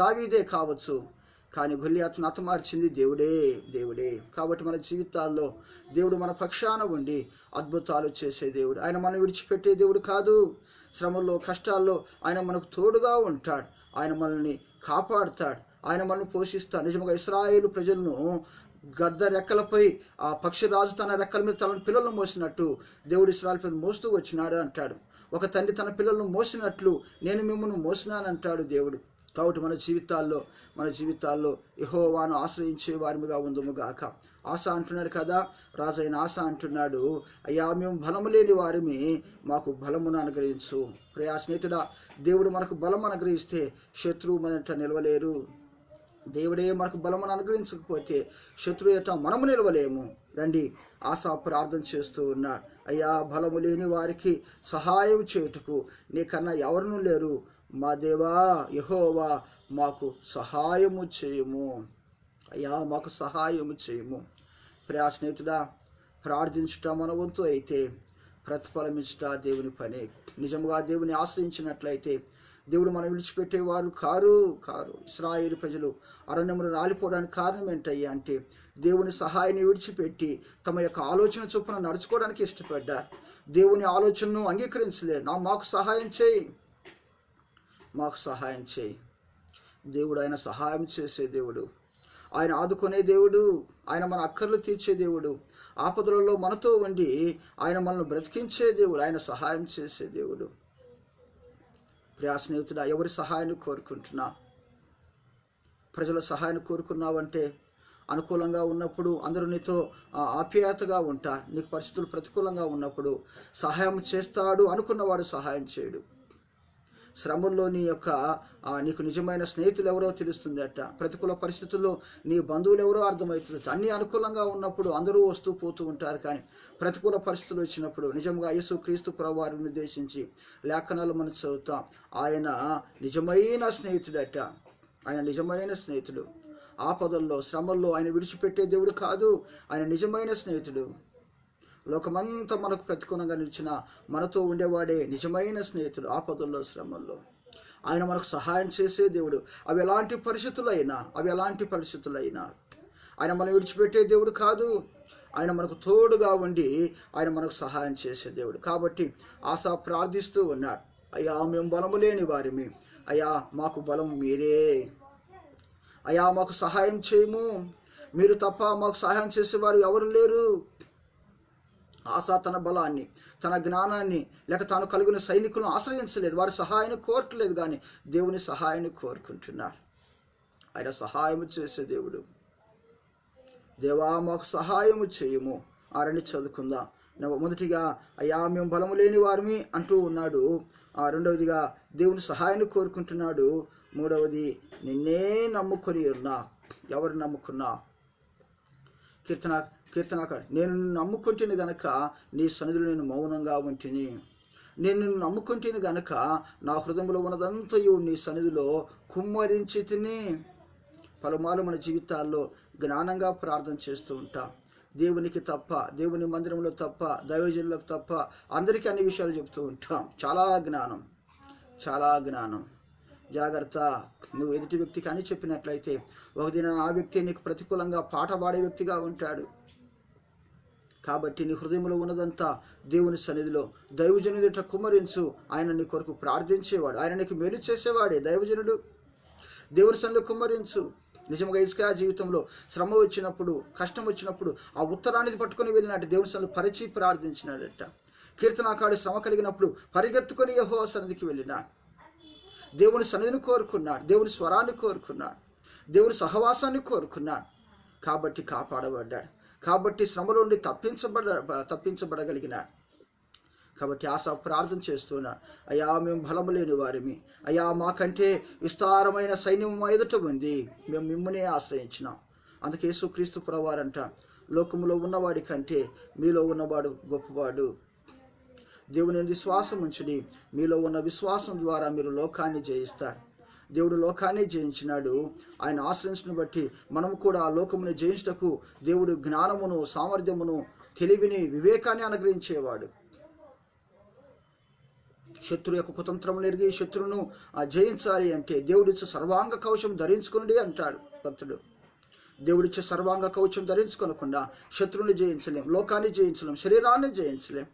దావీదే కావచ్చు, కానీ గొలియాతును హతమార్చింది దేవుడే. కాబట్టి మన జీవితాల్లో దేవుడు మన పక్షాన ఉండి అద్భుతాలు చేసే దేవుడు. ఆయన మనం విడిచిపెట్టే దేవుడు కాదు. శ్రమల్లో, కష్టాల్లో ఆయన మనకు తోడుగా ఉంటాడు. ఆయన మనల్ని కాపాడుతాడు, ఆయన మనల్ని పోషిస్తాడు. నిజంగా ఇశ్రాయేలు ప్రజలను గద్ద రెక్కలపై ఆ పక్షిరాజు తన రెక్కల మీద తన పిల్లలను మోసినట్టు దేవుడు ఇశ్రాయేలు ప్రజలు మోస్తూ వచ్చినాడు అంటాడు. ఒక తండ్రి తన పిల్లలను మోసినట్లు నేను మిమ్మల్ని మోసినానంటాడు దేవుడు. కాబట్టి మన జీవితాల్లో యెహోవాను ఆశ్రయించే వారిగా ఉందుముగాక. ఆశ అంటున్నాడు కదా, రాజైన ఆశ అంటున్నాడు, అయ్యా మేము బలము లేని వారిని, మాకు బలమును అనుగ్రహించు. ప్రియా స్నేహితుడా, దేవుడు మనకు బలం అనుగ్రహిస్తే శత్రువు మనట నిలవలేరు. దేవుడే మనకు బలమును అనుగ్రహించకపోతే శత్రువు ఎట మనము నిలవలేము. రండి, ఆశ ప్రార్థన చేస్తూ ఉన్నాడు. అయ్యా, బలము లేని వారికి సహాయం చేయుటకు నీకన్నా ఎవరునూ లేరు. మా దేవా యెహోవా మాకు సహాయము చేయము. అయ్యా, మాకు సహాయము చేయము. ప్రియా స్నేహితుడా, ప్రార్థించుట మన వంతు అయితే ప్రతిఫలమించుట దేవుని పని. నిజముగా దేవుని ఆశ్రయించినట్లయితే దేవుడు మనం విడిచిపెట్టేవారు కారు. ఇశ్రాయేలు ప్రజలు అరణ్యములు రాలిపోవడానికి కారణం ఏంటయ్యా అంటే దేవుని సహాయాన్ని విడిచిపెట్టి తమ యొక్క ఆలోచన చొప్పున నడుచుకోవడానికి ఇష్టపడ్డారు. దేవుని ఆలోచనను అంగీకరించలేదు. మాకు సహాయం చేయి. దేవుడు ఆయన సహాయం చేసే దేవుడు. ఆయన ఆదుకునే దేవుడు, ఆయన మన అక్కర్లు తీర్చే దేవుడు, ఆపదలలో మనతో ఉండి ఆయన మనల్ని బ్రతికించే దేవుడు, ఆయన సహాయం చేసే దేవుడు. ప్రియా స్నేహితుడా, ఎవరి సహాయాన్ని కోరుకుంటున్నా? ప్రజల సహాయాన్ని కోరుకున్నావంటే అనుకూలంగా ఉన్నప్పుడు అందరూ నీతో ఆప్యాయతగా ఉంటారు. నీకు పరిస్థితులు ప్రతికూలంగా ఉన్నప్పుడు సహాయం చేస్తాడు అనుకున్నవాడు సహాయం చేయడు. శ్రమల్లో నీకు నిజమైన స్నేహితులు ఎవరో తెలుస్తుంది అట. ప్రతికూల పరిస్థితుల్లో నీ బంధువులు ఎవరో అర్థమవుతుంది. అన్ని అనుకూలంగా ఉన్నప్పుడు అందరూ వస్తూ పోతూ ఉంటారు, కానీ ప్రతికూల పరిస్థితులు వచ్చినప్పుడు నిజంగా యేసు క్రీస్తు ప్రభువారిని ఉద్దేశించి లేఖనాలు మనం చదువుతాం. ఆయన నిజమైన స్నేహితుడట. ఆయన నిజమైన స్నేహితుడు. ఆపదల్లో శ్రమల్లో ఆయన విడిచిపెట్టే దేవుడు కాదు. ఆయన నిజమైన స్నేహితుడు. లోకమంతా మనకు ప్రతికూలంగా నిలిచిన మనతో ఉండేవాడే నిజమైన స్నేహితుడు. ఆపదల్లో శ్రమల్లో ఆయన మనకు సహాయం చేసే దేవుడు. అవి ఎలాంటి పరిస్థితులైనా ఆయన మనం విడిచిపెట్టే దేవుడు కాదు. ఆయన మనకు తోడుగా ఉండి ఆయన మనకు సహాయం చేసే దేవుడు. కాబట్టి ఆసా ప్రార్థిస్తూ ఉన్నాడు, అయ్యా మేము బలము లేని వారిమి, అయ్యా మాకు బలం మీరే, అయ్యా మాకు సహాయం చేయము, మీరు తప్ప మాకు సహాయం చేసేవారు ఎవరు లేరు. ఆసా తన బలాన్ని, తన జ్ఞానాన్ని, లేక తాను కలిగిన సైనికులను ఆశ్రయించలేదు, వారి సహాయాన్ని కోరట్లేదు, కానీ దేవుని సహాయాన్ని కోరుకుంటున్నారు. ఆయన సహాయము చేసే దేవుడు. దేవా మాకు సహాయము చేయము. ఆరని చదువుకుందాం. మొదటిగా అయ్యా మేము బలము లేని వారిమి అంటూ ఉన్నాడు. రెండవదిగా దేవుని సహాయాన్ని కోరుకుంటున్నాడు. మూడవది నిన్నే నమ్ముకొని ఉన్నా. ఎవరు నమ్ముకున్నా? కీర్తనాకారు, నేను నిన్ను నమ్ముకుంటేని గనక నీ సన్నిధిలో నేను మౌనంగా ఉంటిని. నేను నిన్ను నమ్ముకుంటేని గనక నా హృదయంలో ఉన్నదంతయు నీ సన్నిధిలో కుమ్మరించి తిని. పలుమార్లు మన జీవితాల్లో జ్ఞానంగా ప్రార్థన చేస్తూ ఉంటాం. దేవునికి తప్ప, దేవుని మందిరంలో తప్ప, దైవజనులకు తప్ప అందరికీ అన్ని విషయాలు చెప్తూ ఉంటాం. చాలా జ్ఞానం. జాగ్రత్త. నువ్వు ఎదుటి వ్యక్తికి అని చెప్పినట్లయితే ఒక దిన ఆ వ్యక్తి నీకు ప్రతికూలంగా పాట పాడే వ్యక్తిగా ఉంటాడు. కాబట్టి నీ హృదయంలో ఉన్నదంతా దేవుని సన్నిధిలో దైవజనుడిట కుమ్మరించు. ఆయన నీ కొరకు ప్రార్థించేవాడు, ఆయన నీకు మేలు చేసేవాడే దైవజనుడు. దేవుని సన్నిధిలో కుమ్మరించు. నిజంగా హిజ్కియా జీవితంలో శ్రమ వచ్చినప్పుడు, కష్టం వచ్చినప్పుడు ఆ ఉత్తరానికి పట్టుకొని వెళ్ళినట్టు దేవుని సన్నిధిలో పరిచి ప్రార్థించినాడట. కీర్తనాకారుడు శ్రమ కలిగినప్పుడు పరిగెత్తుకొని యెహోవా సన్నిధికి వెళ్ళినాడు. దేవుని సన్నిధిని కోరుకున్నాడు, దేవుని స్వరాన్ని కోరుకున్నాడు, దేవుని సహవాసాన్ని కోరుకున్నాడు. కాబట్టి కాపాడబడ్డాడు. కాబట్టి శ్రమలో నుండి తప్పించబడగలిగినాడు. కాబట్టి ఆశ ప్రార్థన చేస్తున్నాడు, అయ్యా మేము బలము లేని వారిమి, అయ్యా మాకంటే విస్తారమైన సైన్యం ఎదుట ఉంది, మేము మిమ్మల్ని ఆశ్రయించినాం. అందుకే యేసుక్రీస్తు ప్రభువారంట, లోకములో ఉన్నవాడి కంటే మీలో ఉన్నవాడు గొప్పవాడు. దేవుని విశ్వాసం ఉంచుడి, మీలో ఉన్న విశ్వాసం ద్వారా మీరు లోకాన్ని జయిస్తారు. దేవుడు లోకాన్ని జయించినాడు. ఆయన ఆశ్రయించను బట్టి మనం కూడా ఆ లోకమును జయించుటకు దేవుడు జ్ఞానమును, సామర్థ్యమును, తెలివిని, వివేకాన్ని అనుగ్రహించేవాడు. శత్రు యొక్క కుతంత్రములు ఎరిగి శత్రువును జయించాలి అంటే దేవుడిచ్చే సర్వాంగ కవచం ధరించుకుని అంటాడు భక్తుడు. దేవుడిచ్చే సర్వాంగ కవచం ధరించుకోనకుండా శత్రువుని జయించలేం, లోకాన్ని జయించలేం, శరీరాన్ని జయించలేం.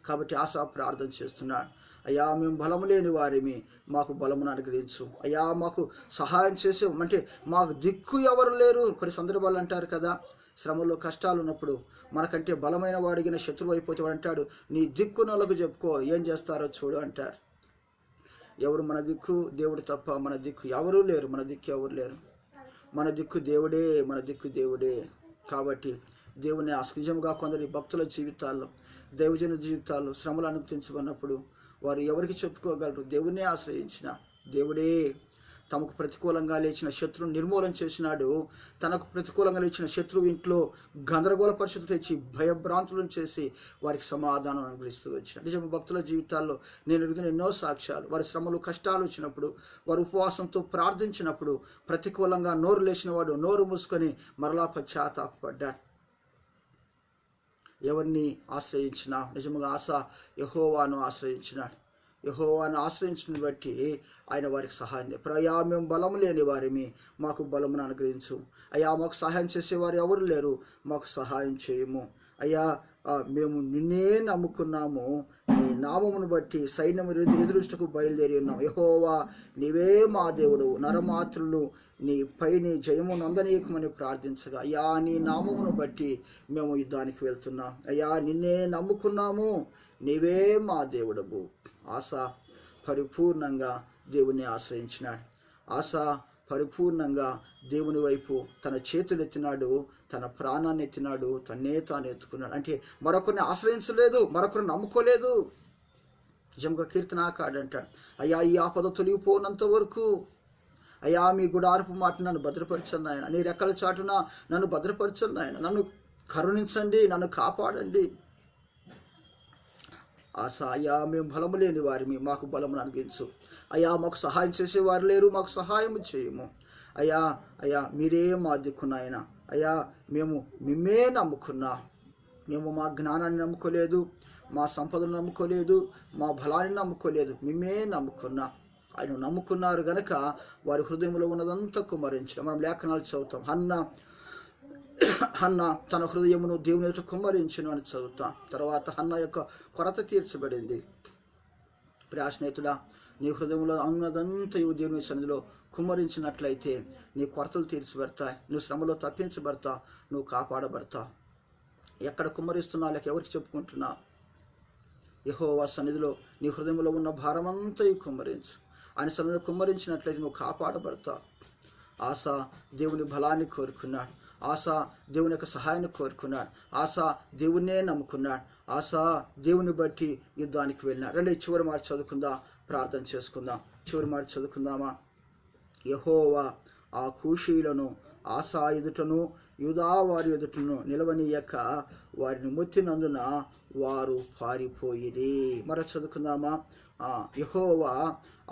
కాబట్టి ఆశ ప్రార్థన చేస్తున్నాడు, అయ్యా మేము బలము లేని వారిమి, మాకు బలమును అనుగ్రహించు. అయ్యా మాకు సహాయం చేసే అంటే మాకు దిక్కు ఎవరు లేరు. కొన్ని సందర్భాలు అంటారు కదా, శ్రమలో కష్టాలు ఉన్నప్పుడు మనకంటే బలమైన వాడిగిన శత్రువు అయిపోతే వాడు అంటాడు, నీ దిక్కు నొలకు చెప్పుకో, ఏం చేస్తారో చూడు అంటారు. ఎవరు మన దిక్కు? దేవుడు తప్ప మన దిక్కు ఎవరూ లేరు. మన దిక్కు ఎవరు లేరు. మన దిక్కు దేవుడే, మన దిక్కు దేవుడే. కాబట్టి దేవుని నిజంగా కొందరి భక్తుల జీవితాల్లో, దైవజన జీవితాల్లో శ్రమలు అనుమతించబడినప్పుడు వారు ఎవరికి చెప్పుకోగలరు? దేవుణ్ణి ఆశ్రయించిన దేవుడే తమకు ప్రతికూలంగా లేచిన శత్రువును నిర్మూలన చేసినాడు. తనకు ప్రతికూలంగా లేచిన శత్రువు ఇంట్లో గందరగోళ పరిస్థితులు తెచ్చి భయభ్రాంతులను చేసి వారికి సమాధానం అనుగ్రహిస్తూ వచ్చిన నిజం భక్తుల జీవితాల్లో నేను ఎరుగుతున్న ఎన్నో సాక్ష్యాలు. వారి శ్రమలు, కష్టాలు వచ్చినప్పుడు, వారు ఉపవాసంతో ప్రార్థించినప్పుడు ప్రతికూలంగా నోరు లేచిన వాడు నోరు మూసుకొని మరలా పశ్చాత్తాపడ్డాడు. ఎవరిని ఆశ్రయించినా? నిజముగా ఆశ యెహోవాను ఆశ్రయించినాడు. యెహోవాను ఆశ్రయించిన బట్టి ఆయన వారికి సహాయం. అయ్యా మేము బలము లేని వారిమి, మాకు బలమును అనుగ్రహించు. అయ్యా మాకు సహాయం చేసేవారు ఎవరు లేరు, మాకు సహాయం చేయము. అయ్యా మేము నిన్నే నమ్ముకున్నాము, నీ నామమును బట్టి సైన్యము ఎదురుటకు బయలుదేరి ఉన్నాం. యెహోవా నీవే మా దేవుడు, నరమాత్రులు నీ పైని జయము నందనీయకమని ప్రార్థించగా, అయ్యా నీ నామమును బట్టి మేము యుద్ధానికి వెళ్తున్నాం. అయ్యా నిన్నే నమ్ముకున్నాము, నీవే మా దేవుడవు. ఆశ పరిపూర్ణంగా దేవుని ఆశ్రయించినాడు. ఆశ పరిపూర్ణంగా దేవుని వైపు తన చేతులు ఎత్తినాడు, తన ప్రాణాన్ని ఎత్తినాడు, తన్నే తాను ఎత్తుకున్నాడు. అంటే మరొకరిని ఆశ్రయించలేదు, మరొకరిని నమ్ముకోలేదు. నిజంగా కీర్తనాకాడు అంటాడు, అయ్యా ఈ ఆపద తొలగిపోనంత వరకు అయ్యా మీ గుడారపు మాట నన్ను భద్రపరచండి ఆయన, నీ రెక్కల చాటున నన్ను భద్రపరచండి ఆయన, నన్ను కరుణించండి, నన్ను కాపాడండి. ఆశ అయ్యా మేము బలము లేని వారిని మాకు బలమును అనుగ్రహించు. అయ్యా మాకు సహాయం చేసేవారు లేరు, మాకు సహాయం చేయము. అయ్యా అయ్యా మీరే మా దిక్కునాయన. అయ్యా మేము మిమ్మే నమ్ముకున్నా. మేము మా జ్ఞానాన్ని నమ్ముకోలేదు, మా సంపదను నమ్ముకోలేదు, మా బలాన్ని నమ్ముకోలేదు, మిమ్మే నమ్ముకున్నా. ఆయన నమ్ముకున్నారు గనక వారి హృదయంలో ఉన్నదంతా కుమ్మరించడం. మనం లేఖనాలు చదువుతాం, హన్న తన హృదయమును దేవుని ఎదుట కుమ్మరించును అని చదువుతాం. తర్వాత హన్న యొక్క కొరత తీర్చబడింది. ప్రియా స్నేహితుడా, నీ హృదయంలో ఉన్నదంతయు దేవుని సన్నిధిలో కుమ్మరించినట్లయితే నీ కొరతలు తీర్చబడతాయి, నువ్వు శ్రమలో తప్పించబడతావు, నువ్వు కాపాడబడతావు. ఎక్కడ కుమ్మరిస్తున్నా లేక ఎవరికి చెప్పుకుంటున్నా, యెహోవా సన్నిధిలో నీ హృదయంలో ఉన్న భారమంతయు కుమ్మరించు. ఆయన సన్నిధిలో కుమ్మరించినట్లయితే నువ్వు కాపాడబడతావు. ఆశ దేవుని బలాన్ని కోరుకున్నాడు, ఆశ దేవుని యొక్క సహాయాన్ని కోరుకున్నాడు, ఆశ దేవుణ్ణే నమ్ముకున్నాడు, ఆశ దేవుని బట్టి యుద్ధానికి వెళ్ళినాడు. రండి చివరి మాట చదువుకుందాం, ప్రార్థన చేసుకుందాం. చివరి మాట చదువుకుందామా? యెహోవా ఆ కూషీలను ఆశ ఎదుటను యూదా వారి ఎదుటను నిలవనీయక వారిని మొత్తినందున వారు పారిపోయిరి. మరో చదువుకుందామా? యెహోవా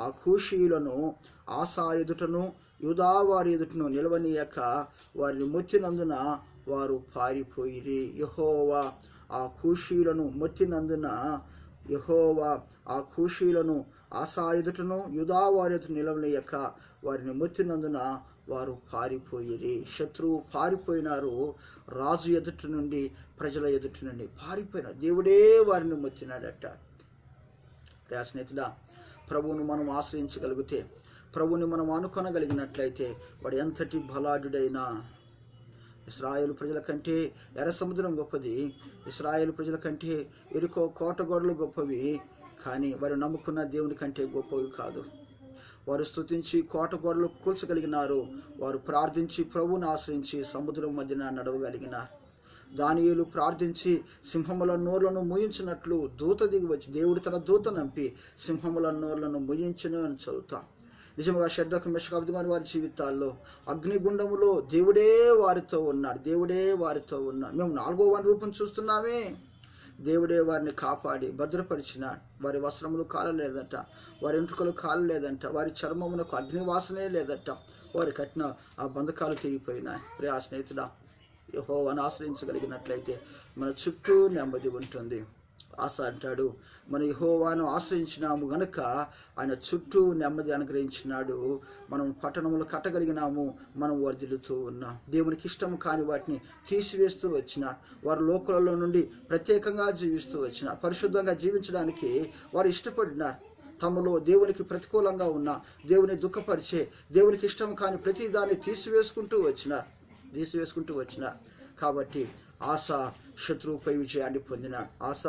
ఆ కూషీలను ఆశ ఎదుటను యూదా వారి ఎదుటను నిలవనీయక వారిని మొత్తినందున వారు పారిపోయిరి. యెహోవా ఆ కూషీలను మొత్తినందున, యెహోవా ఆ కూషీలను ఆశా ఎదుటను యూదా వారి ఎదుట నిలవనీయక వారిని మొత్తినందున వారు పారిపోయిరి. శత్రువు పారిపోయినారు, రాజు ఎదుట నుండి, ప్రజల ఎదుట నుండి పారిపోయినారు. దేవుడే వారిని మొత్తినాడట. ప్రియా స్నేహితుడా, ప్రభువును మనం ఆశ్రయించగలిగితే, ప్రభువుని మనం అనుకొనగలిగినట్లయితే వాడు ఎంతటి బలాఢ్యుడైనా. ఇశ్రాయేలు ప్రజల కంటే ఎర్ర సముద్రం గొప్పది, ఇశ్రాయేలు ప్రజల కంటే ఎరుకో కోటగోడలు గొప్పవి, కానీ వారు నమ్ముకున్న దేవుని కంటే గొప్పవి కాదు. వారు స్తుతించి కోటగోడలు కూల్చగలిగినారు, వారు ప్రార్థించి ప్రభువుని ఆశ్రయించి సముద్రం మధ్యన నడవగలిగినారు. దానియేలు ప్రార్థించి సింహముల నోర్లను మూయించినట్లు దూత దిగి వచ్చి దేవుడు తన దూత నంపి సింహముల నోర్లను మూయించను అని చదువుతాం. నిజంగా షడ్రకు మెషకాబ్దమని వారి జీవితాల్లో అగ్నిగుండములో దేవుడే వారితో ఉన్నాడు, దేవుడే వారితో ఉన్నాడు. మేము 4వ రూపం చూస్తున్నామే. దేవుడే వారిని కాపాడి భద్రపరిచినాడు. వారి వస్త్రములు కాలలేదట, వారి ఎంట్రుకలు కాలలేదంట, వారి చర్మమునకు అగ్నివాసనే లేదట, వారి కట్టిన ఆ బంధకాలు తెగిపోయినాయి. ప్రియా స్నేహితుడా, యెహోవాను ఆశ్రయించగలిగినట్లయితే మన చుట్టూ నెమ్మది ఉంటుంది. ఆశ అంటాడు, మన యెహోవాను ఆశ్రయించినాము గనుక ఆయన చుట్టూ నెమ్మది అనుగ్రహించినాడు. మనం పట్టణములు కట్టగలిగినాము, మనం వర్ధిల్లుతూ ఉన్నాం. దేవునికి ఇష్టం కాని వాటిని తీసివేస్తూ వచ్చిన వారు లోకులలో నుండి ప్రత్యేకంగా జీవిస్తూ వచ్చిన పరిశుద్ధంగా జీవించడానికి వారు ఇష్టపడినారు. తమలో దేవునికి ప్రతికూలంగా ఉన్న, దేవుని దుఃఖపరిచే, దేవునికి ఇష్టం కాని ప్రతి దాన్ని తీసివేసుకుంటూ వచ్చిన కాబట్టి ఆశ శత్రువుపై విజయాన్ని పొందినాడు. ఆశ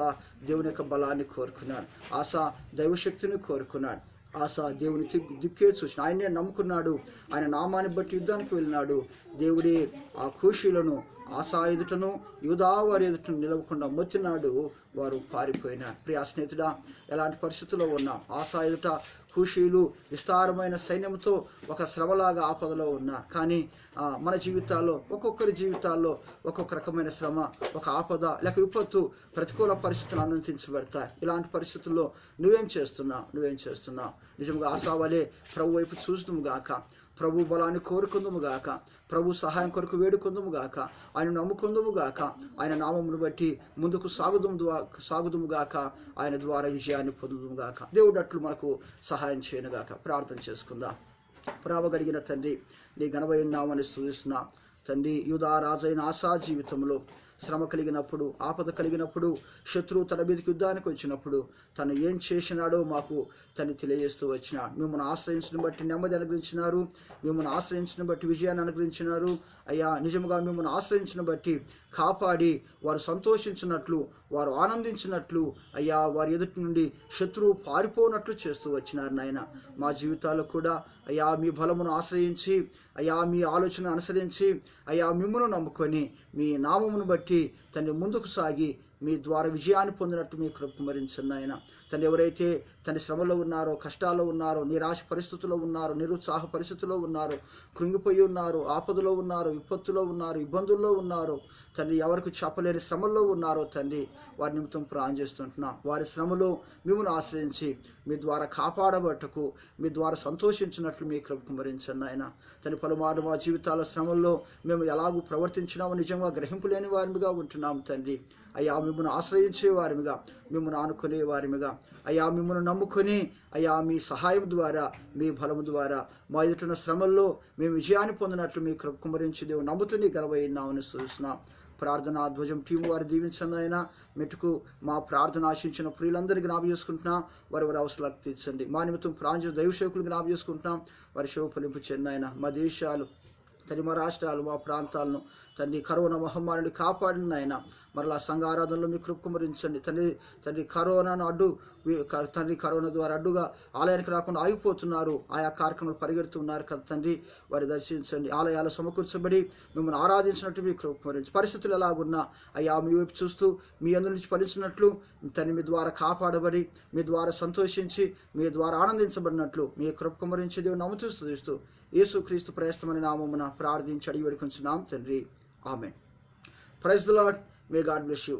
దేవుని యొక్క బలాన్ని కోరుకున్నాడు, ఆశ దైవశక్తిని కోరుకున్నాడు, ఆశ దేవుని దిక్కే చూసిన, ఆయనే నమ్ముకున్నాడు, ఆయన నామాన్ని బట్టి యుద్ధానికి వెళ్ళినాడు. దేవుడే ఆ కూషీలను ఆశా ఎదుటను యూదా వారి ఎదుటను నిలవకుండా మొత్తినాడు, వారు పారిపోయినారు. ప్రియా స్నేహితుడా, ఎలాంటి పరిస్థితుల్లో ఉన్నాం? ఆశా ఎదుట కూషీలు విస్తారమైన సైన్యంతో ఒక శ్రమలాగా ఆపదలో ఉన్నారు. కానీ మన జీవితాల్లో, ఒక్కొక్కరి జీవితాల్లో ఒక్కొక్క రకమైన శ్రమ, ఒక ఆపద లేక విపత్తు, ప్రతికూల పరిస్థితులు అనుమతించబడతాయి. ఇలాంటి పరిస్థితుల్లో నువ్వేం చేస్తున్నావు? నిజంగా ఆశావలే ప్రభు వైపు చూస్తుము గాక, ప్రభు బలాన్ని కోరుకుందుము గాక, ప్రభు సహాయం కొరకు వేడుకుందుము గాక, ఆయన నమ్ముకుందుము గాక, ఆయన నామమును బట్టి ముందుకు సాగుదుము గాక, ఆయన ద్వారా విజయాన్ని పొందుదుము గాక. దేవుడు అట్లు మనకు సహాయం చేయను గాక. ప్రార్థన చేసుకుందాం. ప్రేమ కలిగిన తండ్రి, నీ ఘనమైన నామాన్ని స్తుతిస్తున్నా తండ్రి. యూదా రాజైన ఆశా జీవితంలో శ్రమ కలిగినప్పుడు, ఆపద కలిగినప్పుడు, శత్రువు తన మీదకి యుద్ధానికి వచ్చినప్పుడు తను ఏం చేసినాడో మాకు తను తెలియజేస్తూ వచ్చినాడు. మిమ్మల్ని ఆశ్రయించడం బట్టి నెమ్మది అనుగ్రహించినారు, మిమ్మల్ని ఆశ్రయించడం బట్టి విజయాన్ని అనుగ్రహించినారు అయ్యా. నిజంగా మిమ్మల్ని ఆశ్రయించడం బట్టి కాపాడి వారు సంతోషించినట్లు, వారు ఆనందించినట్లు అయ్యా, వారి ఎదుటి నుండి శత్రువు పారిపోనట్లు చేస్తూ వచ్చినారు నాయన. మా జీవితాల్లో కూడా అయ్యా మీ బలమును ఆశ్రయించి అయ్యా, మీ ఆలోచన అనుసరించి అయ్యా మిమ్మును నమ్ముకొని మీ నామమును బట్టి తను ముందుకు సాగి మీ ద్వారా విజయాన్ని పొందినట్టు మీ కృప కుమ్మరించండి ఆయన. తను ఎవరైతే తన శ్రమలో ఉన్నారో, కష్టాల్లో ఉన్నారో, నిరాశ పరిస్థితుల్లో ఉన్నారో, నిరుత్సాహ పరిస్థితుల్లో ఉన్నారో, కృంగిపోయి ఉన్నారు, ఆపదలో ఉన్నారు, విపత్తులో ఉన్నారు, ఇబ్బందుల్లో ఉన్నారు, తండ్రి ఎవరికి చెప్పలేని శ్రమల్లో ఉన్నారో తండ్రి వారి నిమిత్తం ప్రార్థన చేస్తుంటున్నాం. వారి శ్రమలో మిమ్మల్ని ఆశ్రయించి మీ ద్వారా కాపాడబట్టకు, మీ ద్వారా సంతోషించినట్లు మీ కృప కుమ్మరించండి ఆయన. తన పలుమారు మా జీవితాల శ్రమల్లో మేము ఎలాగూ ప్రవర్తించినామో నిజంగా గ్రహింపులేని వారిగా ఉంటున్నాము తండ్రి. అయ్యా మిమ్మల్ని ఆశ్రయించే వారిగా, మిమ్మల్ని ఆనుకునే వారిగా అయ్యా, మిమ్మల్ని నమ్ముకొని అయ్యా మీ సహాయం ద్వారా, మీ బలము ద్వారా మా ఎదుటిన శ్రమల్లో మేము విజయాన్ని పొందినట్లు మీ కృప కుమ్మరించి దేవుడు నమ్ముతుని గర్వయ్యామని చూస్తున్నాం. ప్రార్థనా ధ్వజం టీం వారు దీవించండి ఆయన. మెట్టుకు మా ప్రార్థన ఆశించిన ప్రియులందరికీ జ్ఞాపకం చేసుకుంటున్నాం. వారి అవసరాలకు తీర్చండి. మా నిమిత్తం ప్రాంజ దైవసేవకులు జ్ఞాపకం చేసుకుంటున్నాం. వారి శోభ ఫలింపు చెంది ఆయన. మా దేశాలు తల్లి, మా రాష్ట్రాలు, మా ప్రాంతాలను తండ్రి కరోనా మహమ్మారిని కాపాడిన ఆయన. మరలా సంఘ ఆరాధనలో మీ కృప కుమ్మరించండి తండ్రి. కరోనాను తండ్రి కరోనా ద్వారా అడ్డుగా ఆలయానికి రాకుండా ఆగిపోతున్నారు, ఆయా కార్యక్రమాలు పరిగెడుతున్నారు కదా తండ్రి. వారి దర్శించండి. ఆలయాలు సమకూర్చబడి మిమ్మల్ని ఆరాధించినట్టు మీ కృప కుమ్మరించి, పరిస్థితులు ఎలాగున్నా అయ్యా మీ వైపు చూస్తూ మీ అందు నుంచి ఫలించినట్లు తండ్రి మీ ద్వారా కాపాడబడి, మీ ద్వారా సంతోషించి, మీ ద్వారా ఆనందించబడినట్లు మీ కృప కుమ్మరించి దేవుని నమ్ముతూ స్తుతిస్తూ యేసు క్రీస్తు ప్రయస్తమైన నామమున ప్రార్థించి అడిగి వేడుకొంచున్నాం తండ్రి. Amen. Praise the Lord. May God bless you.